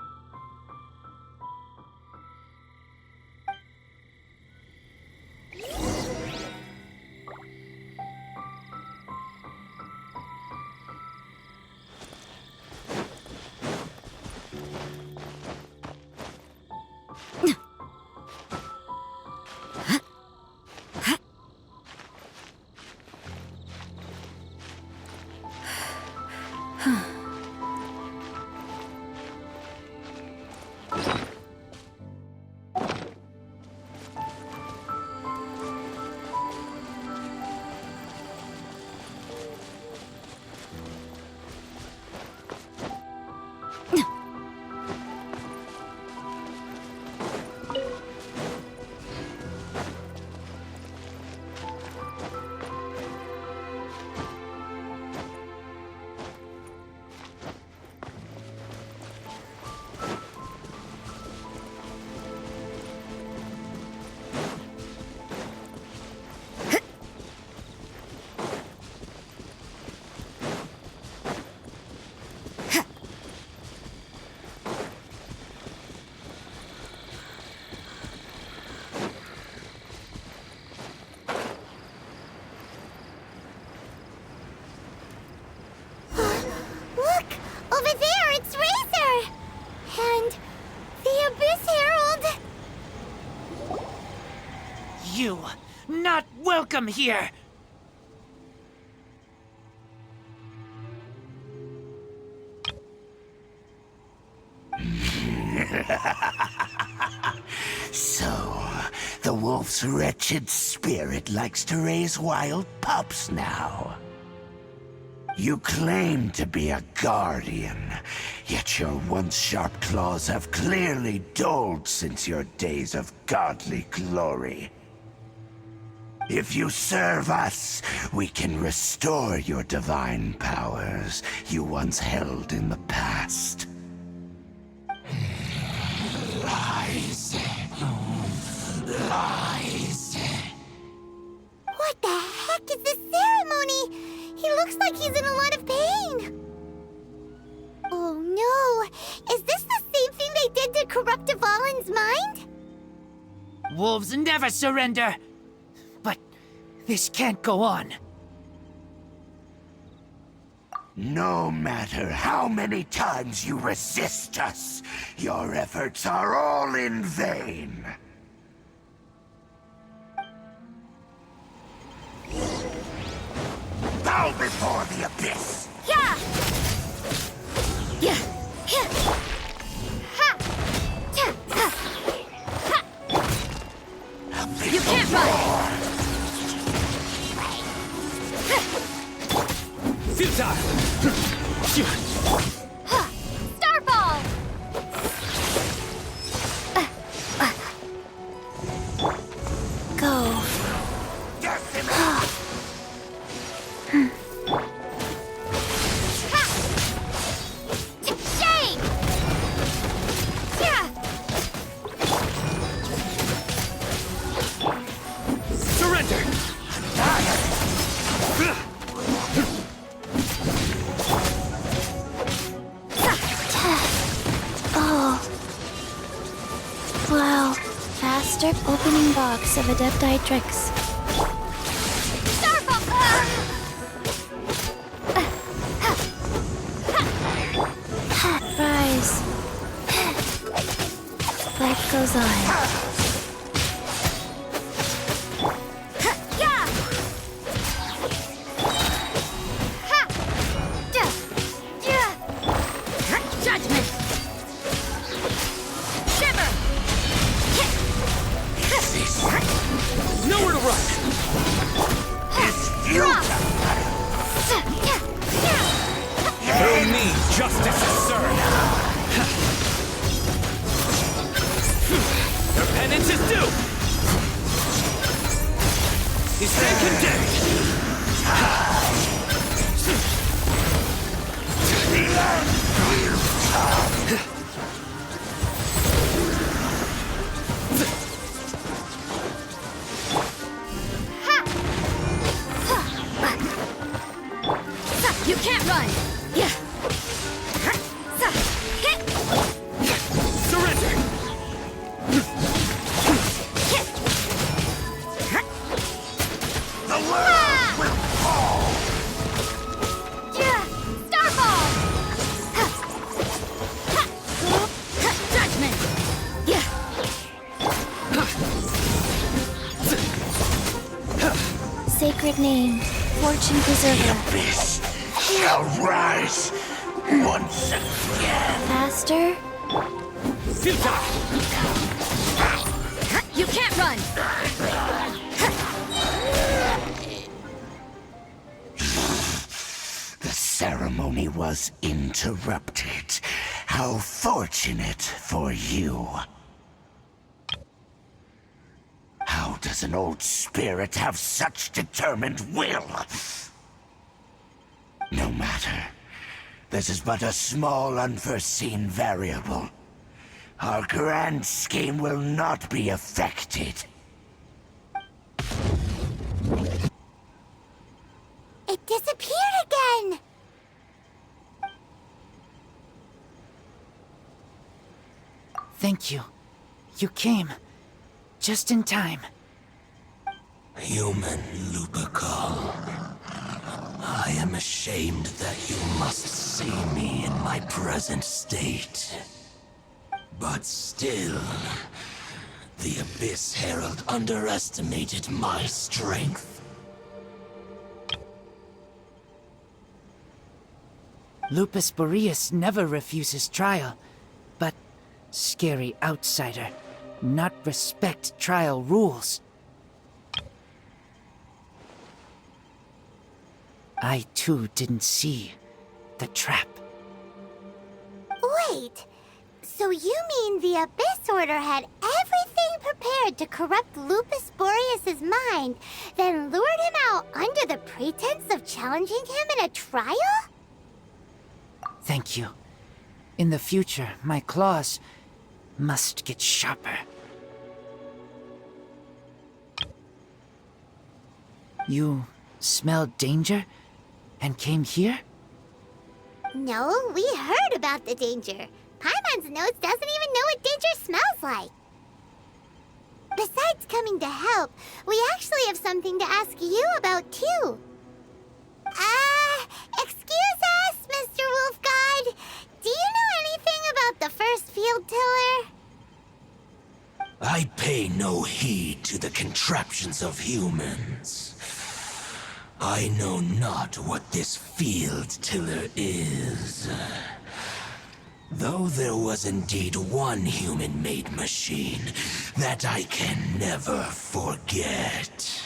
you! Not welcome here! So, the wolf's wretched spirit likes to raise wild pups now. You claim to be a guardian, yet your once sharp claws have clearly dulled since your days of godly glory. If you serve us, we can restore your divine powers you once held in the past. Lies. Lies. What the heck is this ceremony? He looks like he's in a lot of pain. Oh no! Is this the same thing they did to corrupt Dvalin's mind? Wolves never surrender! But this can't go on. No matter how many times you resist us, your efforts are all in vain. Bow before the abyss! Yeah! Yeah! Yeah! Ha! Ta! Ha! Ha! You can't run! Futile! Starfall! Go. Shade! Yeah! Surrender! Oh. Wow. Faster opening box of Adepti tricks. Rise. Life goes on. Judgment! Shiver! Nowhere to run! It's futile! Through me, justice is served! Their penance is due! You stand condemned! You can't run! Yeah! Surrender! The world will fall! Starfall! Judgment! Yeah! Sacred name. Fortune preserver. Abyss shall rise once again. Faster. Futile! You can't run! The ceremony was interrupted. How fortunate for you. How does an old spirit have such determined will? No matter. This is but a small unforeseen variable. Our grand scheme will not be affected. It disappeared again! Thank you. You came. Just in time. Human Lupercal. I am ashamed that you must see me in my present state. But still, The Abyss Herald underestimated my strength. Lupus Boreas never refuses trial, but scary outsider, not respect trial rules. I too didn't see the trap. Wait, so you mean the Abyss Order had everything prepared to corrupt Lupus Boreas' mind, then lured him out under the pretense of challenging him in a trial? Thank you. In the future, my claws must get sharper. You smelled danger and came here? No, we heard about the danger. Paimon's notes doesn't even know what danger smells like. Besides coming to help, we actually have something to ask you about too. Excuse us, Mr. Wolf God. Do you know anything about the first field tiller? I pay no heed to the contraptions of humans. I know not what this field tiller is. Though there was indeed one human-made machine that I can never forget.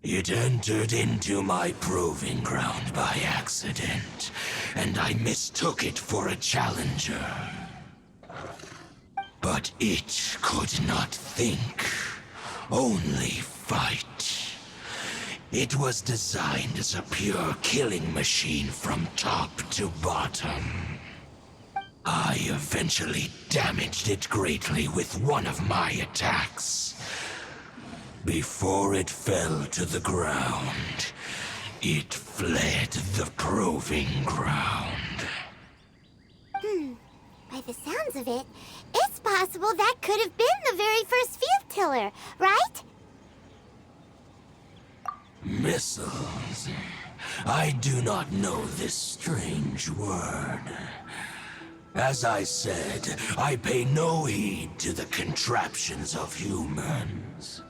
It entered into my proving ground by accident, and I mistook it for a challenger. But it could not think, only fight. It was designed as a pure killing machine from top to bottom. I eventually damaged it greatly with one of my attacks. Before it fell to the ground, it fled the proving ground. By the sounds of it, it's possible that could have been the very first field tiller, right? Missiles. I do not know this strange word. As I said, I pay no heed to the contraptions of humans.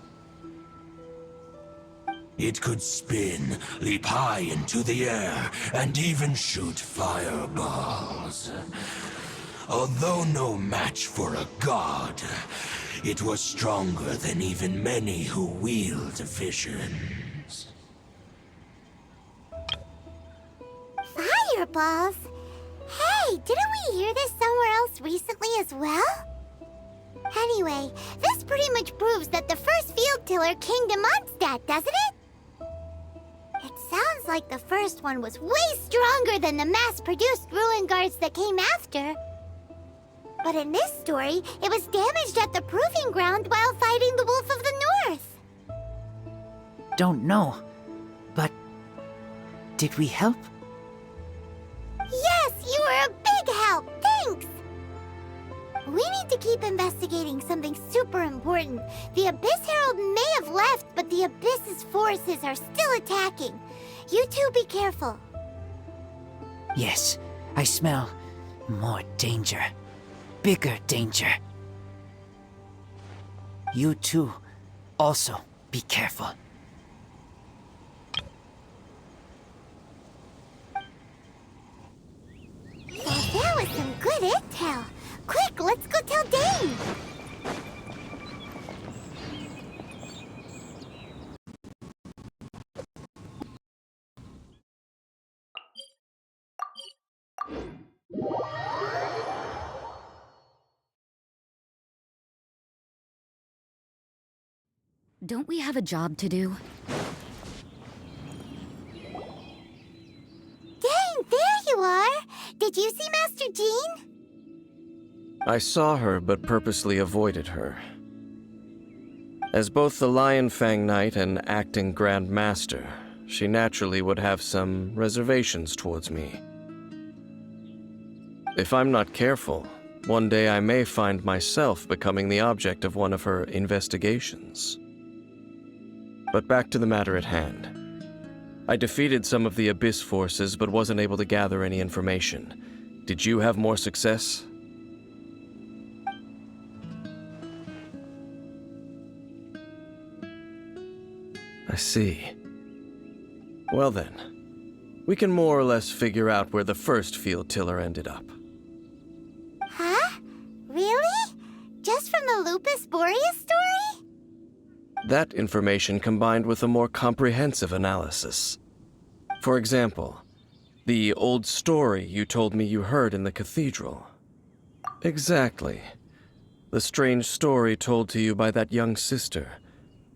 It could spin, leap high into the air, and even shoot fireballs. Although no match for a god, it was stronger than even many who wield visions. Fireballs? Hey, didn't we hear this somewhere else recently as well? Anyway, this pretty much proves that the first field tiller came to Mondstadt, doesn't it? It sounds like the first one was way stronger than the mass-produced ruin guards that came after. But in this story, it was damaged at the proving ground while fighting the Wolf of the North. Don't know, but did we help? Yes, you were a big help. Thanks. We need to keep investigating something super important. The Abyss Herald may have left, but the Abyss's forces are still attacking. You two be careful. Yes, I smell more danger. Bigger danger. You too, also be careful. So that was some good intel. Quick, let's go tell Dane. Don't we have a job to do? Dane, there you are. Did you see Master Jean? I saw her, but purposely avoided her. As both the Lion Fang Knight and acting Grand Master, she naturally would have some reservations towards me. If I'm not careful, one day I may find myself becoming the object of one of her investigations. But back to the matter at hand. I defeated some of the Abyss forces, but wasn't able to gather any information. Did you have more success? I see. Well then, we can more or less figure out where the first field tiller ended up. Huh? Really? Just from the Lupus Boreas story? That information combined with a more comprehensive analysis. For example, the old story you told me you heard in the cathedral. Exactly. The strange story told to you by that young sister,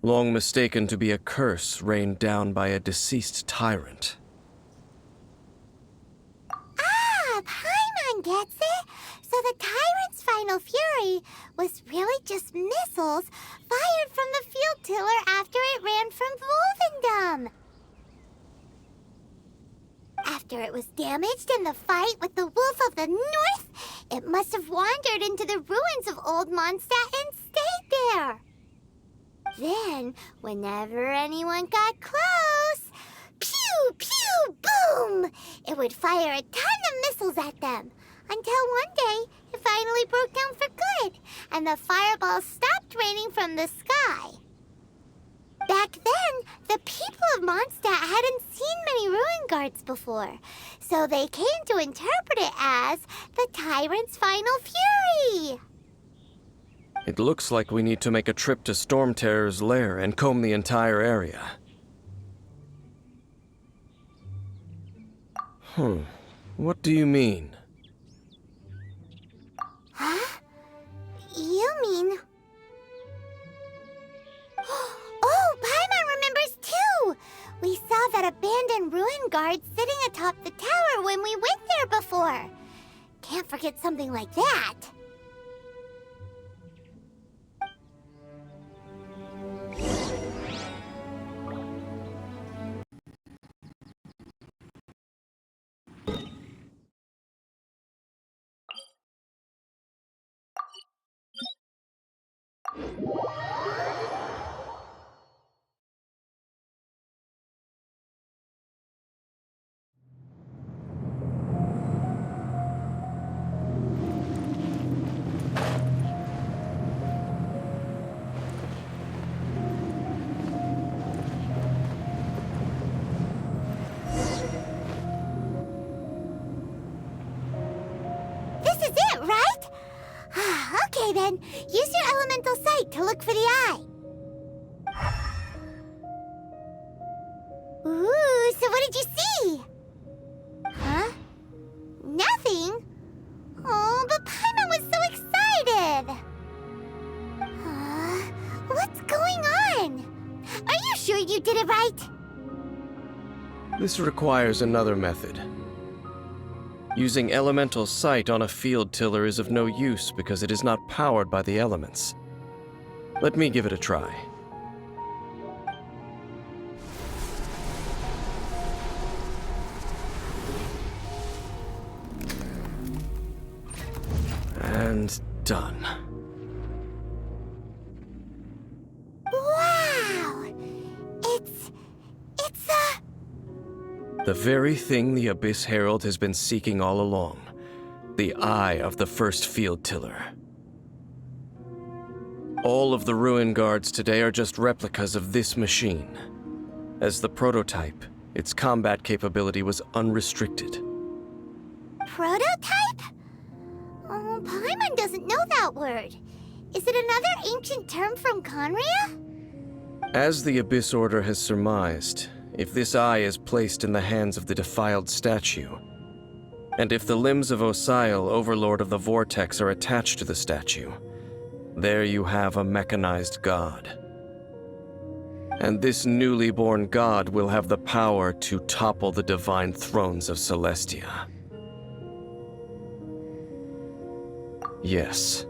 long mistaken to be a curse rained down by a deceased tyrant. Ah, Paimon gets it! So the tyrant's final fury was really just missiles fired from the field tiller after it ran from Wolvendom. After it was damaged in the fight with the Wolf of the North, it must have wandered into the ruins of Old Mondstadt and stayed there. Then, whenever anyone got close, pew, pew, boom! It would fire a ton of missiles at them, until one day it finally broke down for good, and the fireballs stopped raining from the sky. Back then, the people of Mondstadt hadn't seen many ruin guards before, so they came to interpret it as the tyrant's final fury. It looks like we need to make a trip to Storm Terror's lair and comb the entire area. What do you mean? Huh? You mean... Oh, Paimon remembers too! We saw that abandoned ruin guard sitting atop the tower when we went there before. Can't forget something like that. This is it, right? Okay then, use your elemental sight to look for the eye. Ooh, so what did you see? Huh? Nothing? Oh, but Paimon was so excited! What's going on? Are you sure you did it right? This requires another method. Using elemental sight on a field tiller is of no use because it is not powered by the elements. Let me give it a try. And done. Wow! It's a... The very thing the Abyss Herald has been seeking all along. The eye of the first field tiller. All of the ruin guards today are just replicas of this machine. As the prototype, its combat capability was unrestricted. Prototype? Oh, Paimon doesn't know that word. Is it another ancient term from Conria? As the Abyss Order has surmised, if this eye is placed in the hands of the defiled statue, and if the limbs of Osial, Overlord of the Vortex, are attached to the statue, there you have a mechanized god. And this newly born god will have the power to topple the divine thrones of Celestia. Yes.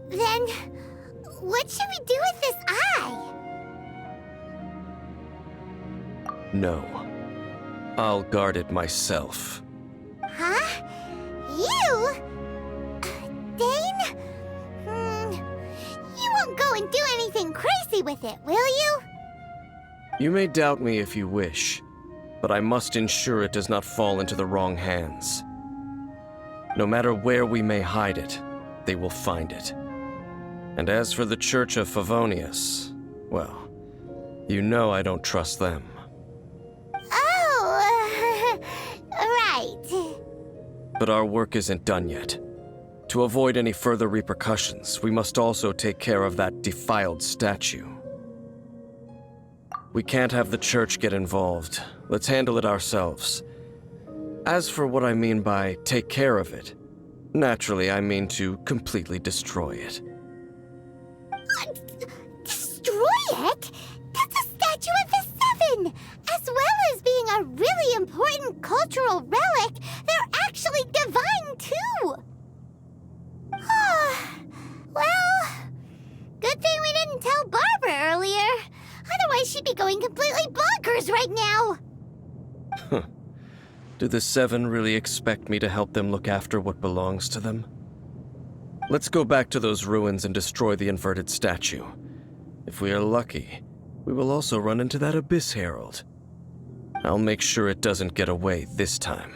Then, what should we do with this eye? No. I'll guard it myself. Huh? You? Dane? You won't go and do anything crazy with it, will you? You may doubt me if you wish, but I must ensure it does not fall into the wrong hands. No matter where we may hide it, they will find it. And as for the Church of Favonius, well, You know I don't trust them. Oh, right. But our work isn't done yet. To avoid any further repercussions, we must also take care of that defiled statue. We can't have the church get involved. Let's handle it ourselves. As for what I mean by take care of it, naturally I mean to completely destroy it. Destroy it? That's a statue of the Seven! As well as being a really important cultural relic, they're actually divine too! Well, good thing we didn't tell Barbara earlier. Otherwise she'd be going completely bonkers right now! Do the Seven really expect me to help them look after what belongs to them? Let's go back to those ruins and destroy the inverted statue. If we are lucky, we will also run into that Abyss Herald. I'll make sure it doesn't get away this time.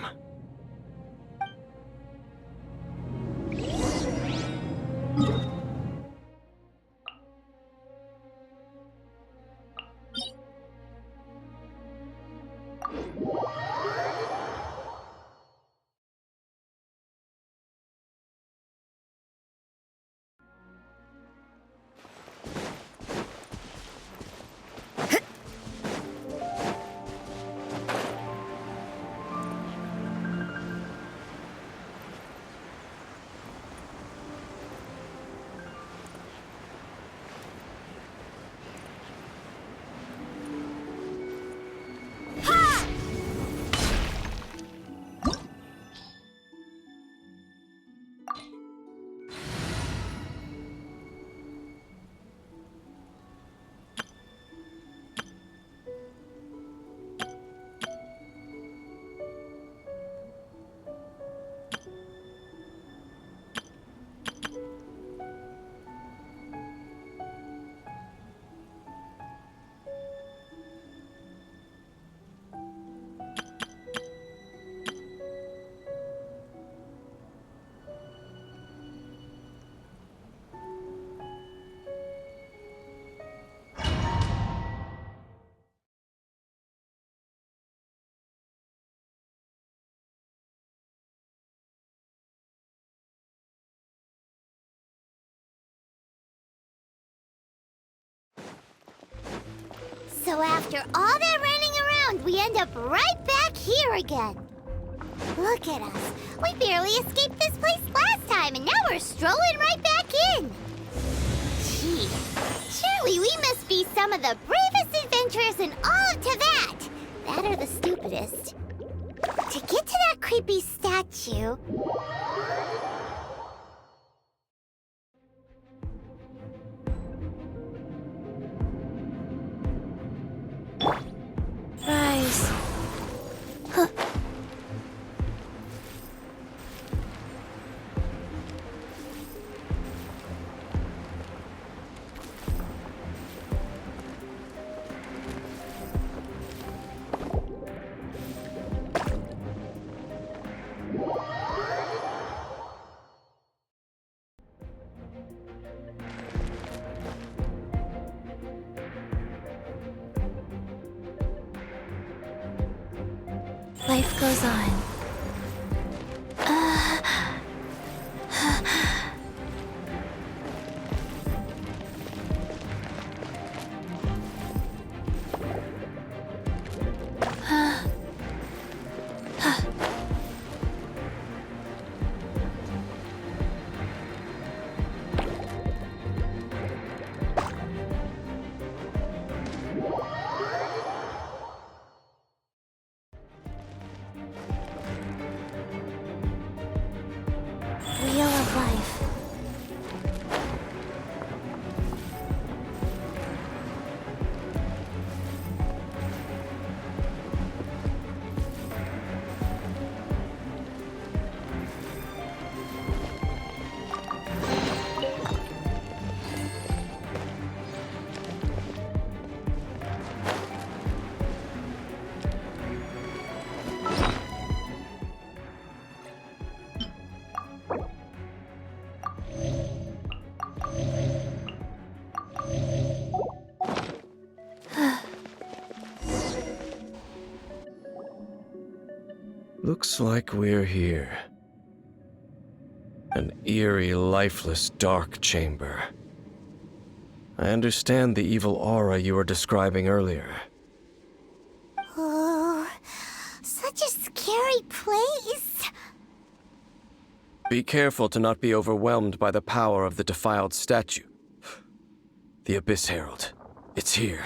So after all that running around, we end up right back here again. Look at us. We barely escaped this place last time, and now we're strolling right back in. Gee, surely we must be some of the bravest adventurers in all of Teyvat. That or the stupidest. To get to that creepy statue... Rise. Huh. Life goes on. Looks like we're here. An eerie, lifeless, dark chamber. I understand the evil aura you were describing earlier. Oh, such a scary place. Be careful to not be overwhelmed by the power of the defiled statue. The Abyss Herald. It's here.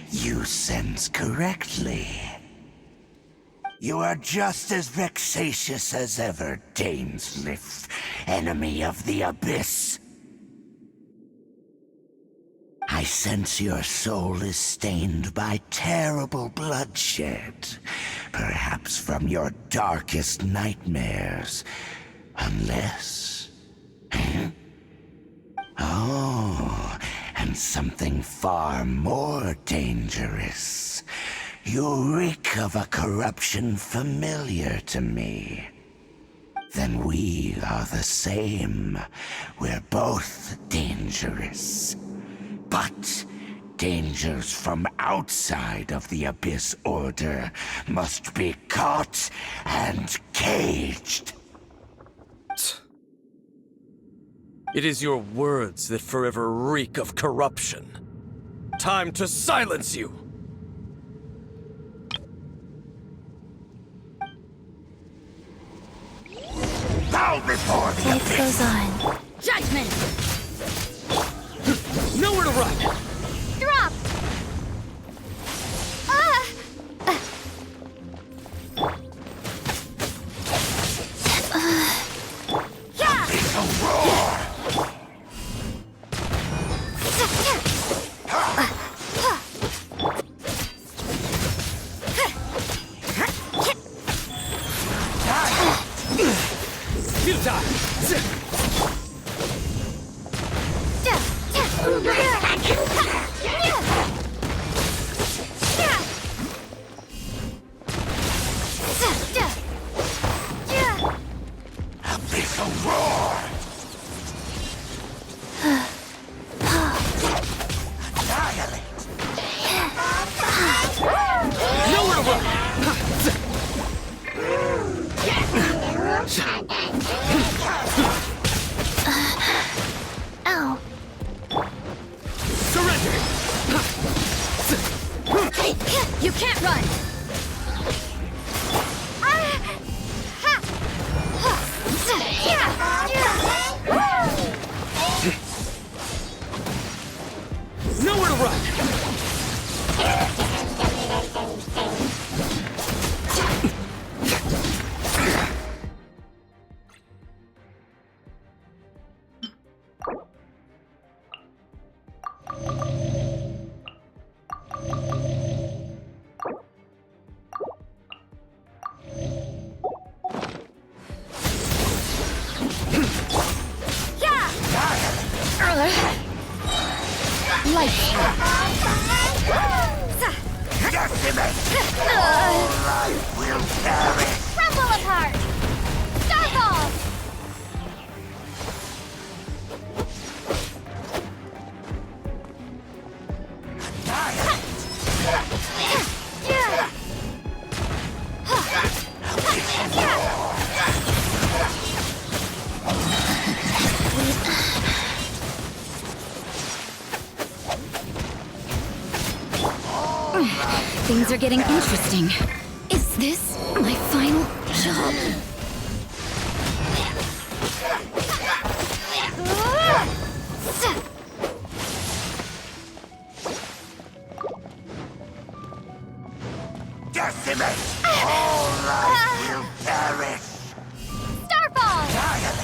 You sense correctly. You are just as vexatious as ever, Dainsleif, enemy of the Abyss. I sense your soul is stained by terrible bloodshed, perhaps from your darkest nightmares, unless... Oh, and something far more dangerous. You reek of a corruption familiar to me. Then we are the same. We're both dangerous. But dangers from outside of the Abyss Order must be caught and caged. It is your words that forever reek of corruption. Time to silence you! Bow before the Life Abyss! goes on. Judgment! Nowhere to run! Drop! It's a roar! Abyssal roar! Annihilate! Nowhere to run! Ow. Surrender! You can't run! Nowhere to run! Decimate! All life will perish! Crumble apart! Starfall! Things are getting interesting. Is this my final job? Decimate! All life will perish! Starfall! Annihilate!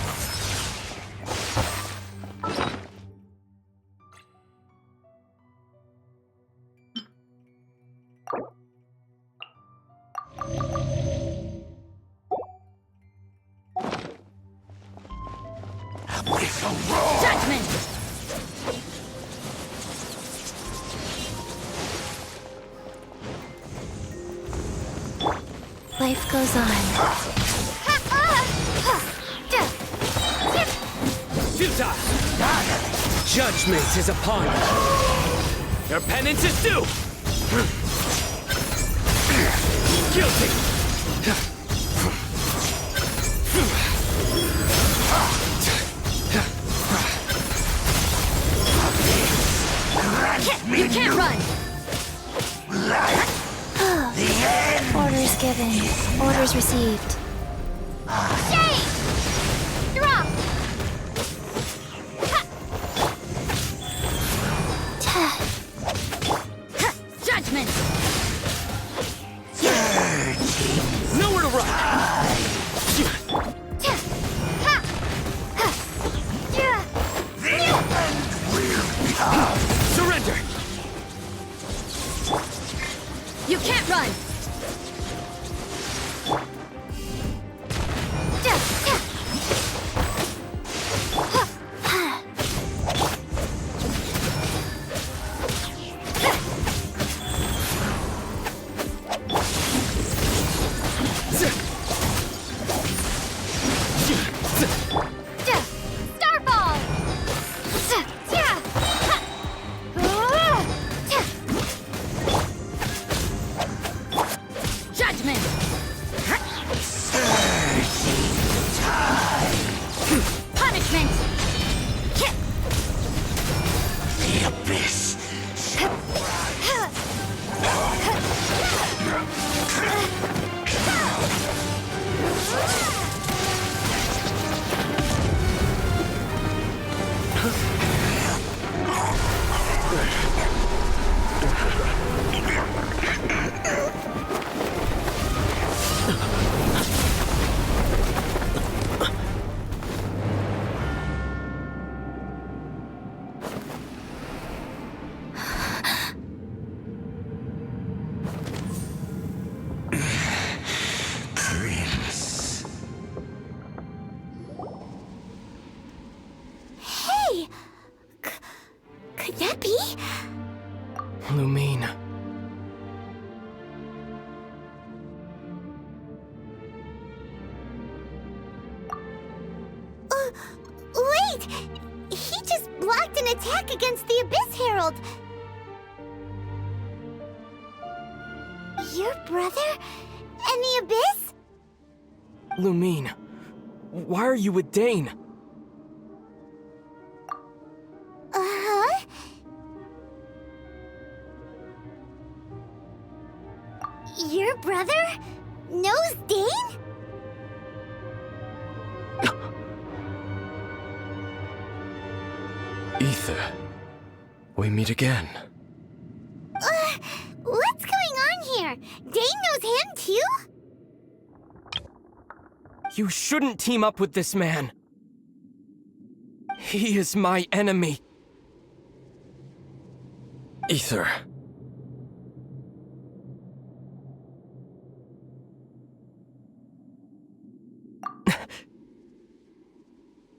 Abyssal roar! Judgment! Life goes on. Futile! Judgment is upon you! Your penance is due! Guilty! You can't run! Orders given. Orders received. Shade! Drop! Judgment! Nowhere to run! Surrender! You can't run! Starfall! Judgment! Punishment! The abyss. Prince. Hey! Could that be? Lumine. Wait! He just blocked an attack against the Abyss Herald! Your brother? And the Abyss? Lumine. Why are you with Dane? Uh-huh. Your brother knows Dane? Ether, we meet again. What's going on here? Dane knows him too? You shouldn't team up with this man. He is my enemy. Ether.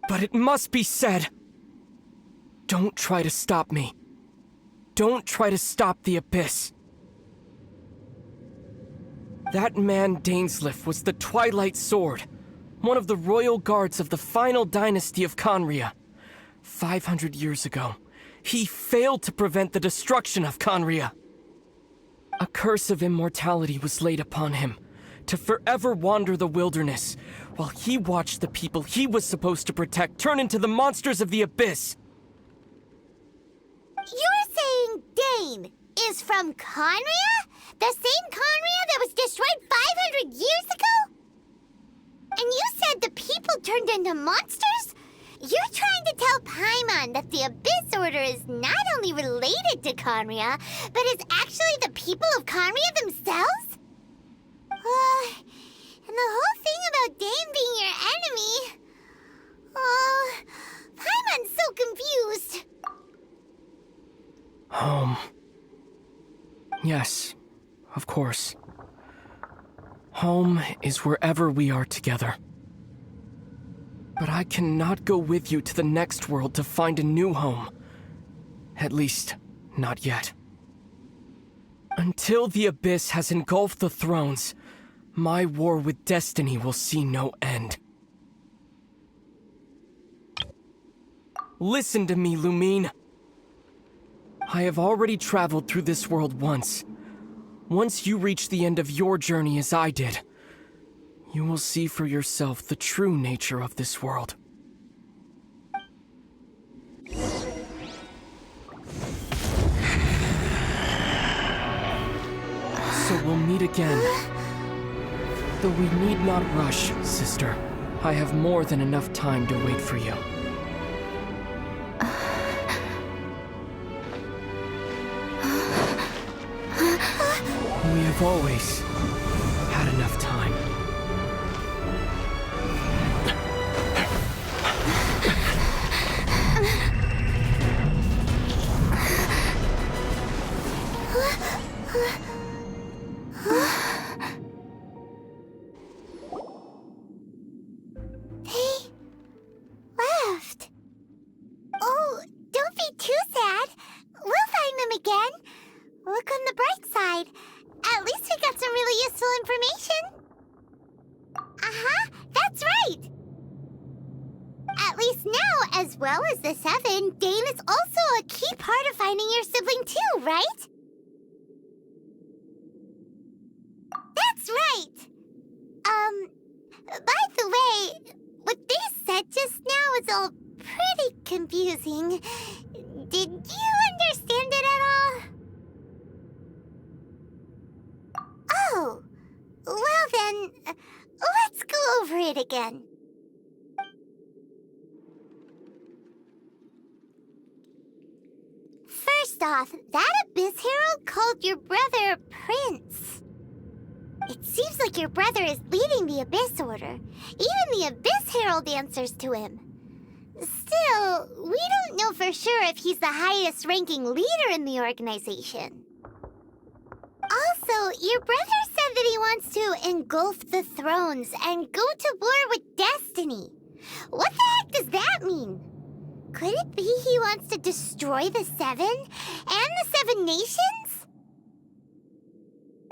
But it must be said. Don't try to stop me. Don't try to stop the Abyss. That man Dainsleif was the Twilight Sword, one of the royal guards of the final dynasty of Conria. 500 years ago, he failed to prevent the destruction of Conria. A curse of immortality was laid upon him, to forever wander the wilderness, while he watched the people he was supposed to protect turn into the monsters of the Abyss. You're saying Dane is from Conria? The same Conria that was destroyed 500 years ago? And you said the people turned into monsters? You're trying to tell Paimon that the Abyss Order is not only related to Conria, but is actually the people of Conria themselves? And the whole thing about Dane being your enemy... Paimon's so confused. Yes, of course. Home is wherever we are together. But I cannot go with you to the next world to find a new home. At least, not yet. Until the Abyss has engulfed the thrones, my war with destiny will see no end. Listen to me, Lumine. I have already traveled through this world once, Once you reach the end of your journey as I did, you will see for yourself the true nature of this world. So we'll meet again. Though we need not rush, sister. I have more than enough time to wait for you. We have always had enough time. Left. Oh, don't be too sad. We'll find them again. Look on the bright side. At least we got some really useful information. That's right. At least now, as well as the Seven, Dane is also a key part of finding your sibling too, right? That's right. By the way, what they said just now is all pretty confusing. Did you understand it at all? Oh, well then, let's go over it again. First off, that Abyss Herald called your brother Prince. It seems like your brother is leading the Abyss Order. Even the Abyss Herald answers to him. Still, we don't know for sure if he's the highest ranking leader in the organization. Also, your brother said that he wants to engulf the thrones and go to war with Destiny. What the heck does that mean? Could it be he wants to destroy the Seven and the Seven Nations?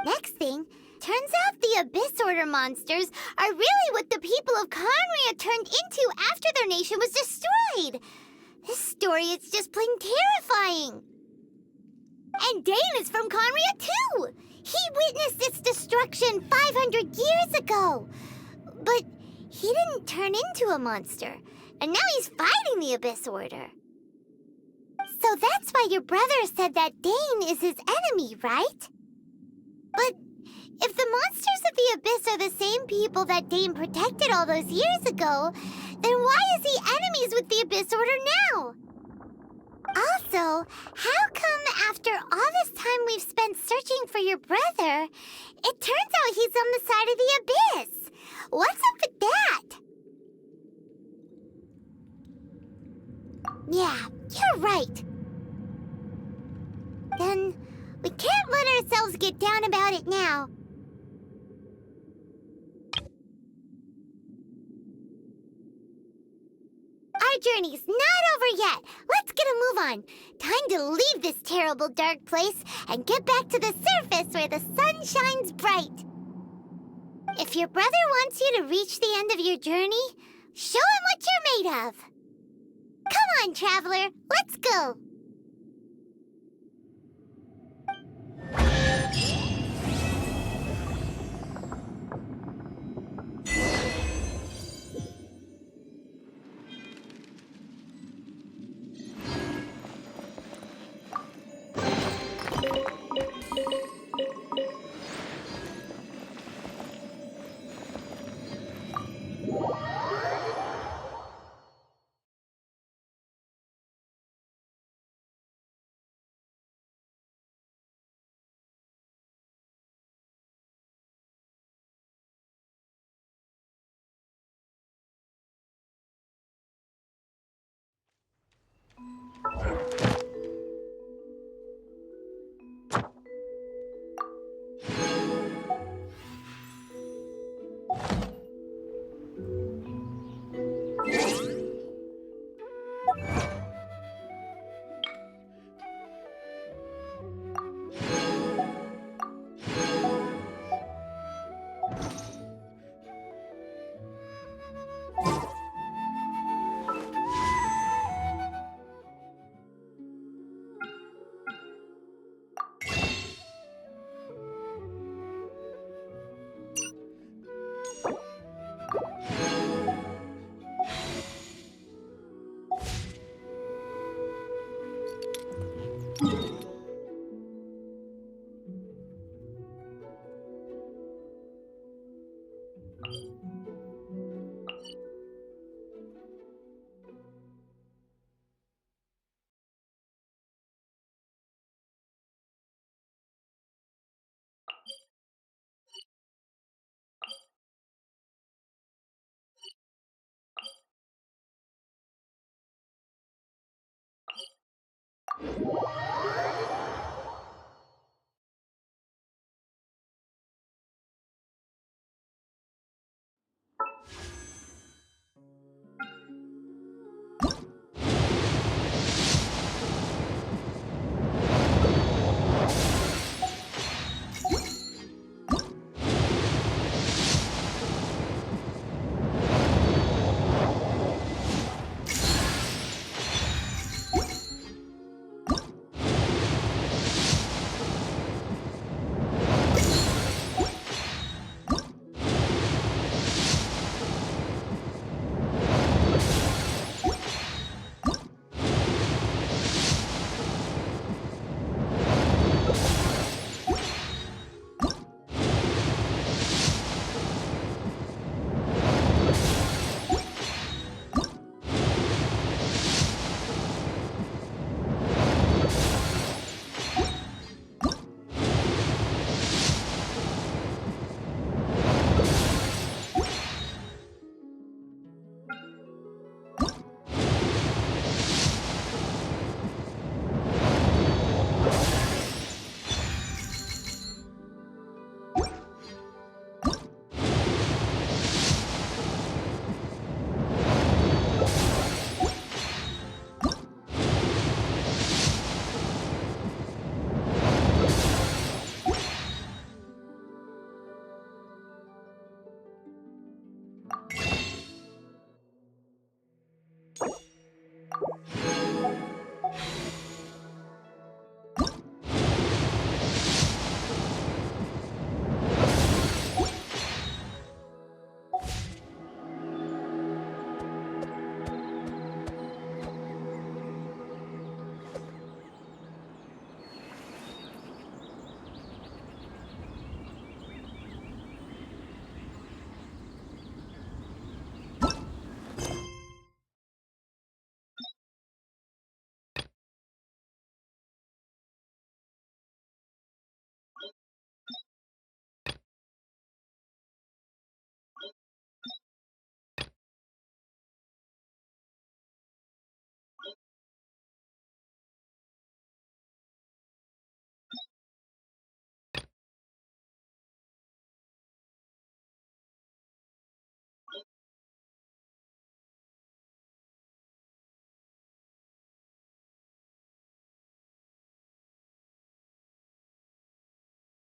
Next thing, turns out the Abyss Order monsters are really what the people of Conria turned into after their nation was destroyed. This story is just plain terrifying. And Dane is from Conria too! He witnessed its destruction 500 years ago! But he didn't turn into a monster, and now he's fighting the Abyss Order. So that's why your brother said that Dane is his enemy, right? But if the monsters of the Abyss are the same people that Dane protected all those years ago, then why is he enemies with the Abyss Order now? Also, how come after all this time we've spent searching for your brother, it turns out he's on the side of the Abyss? What's up with that? Yeah, you're right. Then we can't let ourselves get down about it now. Our journey's not over yet. Let's get a move on. Time to leave this terrible dark place and get back to the surface where the sun shines bright. If your brother wants you to reach the end of your journey, show him what you're made of. Come on, traveler. Let's go.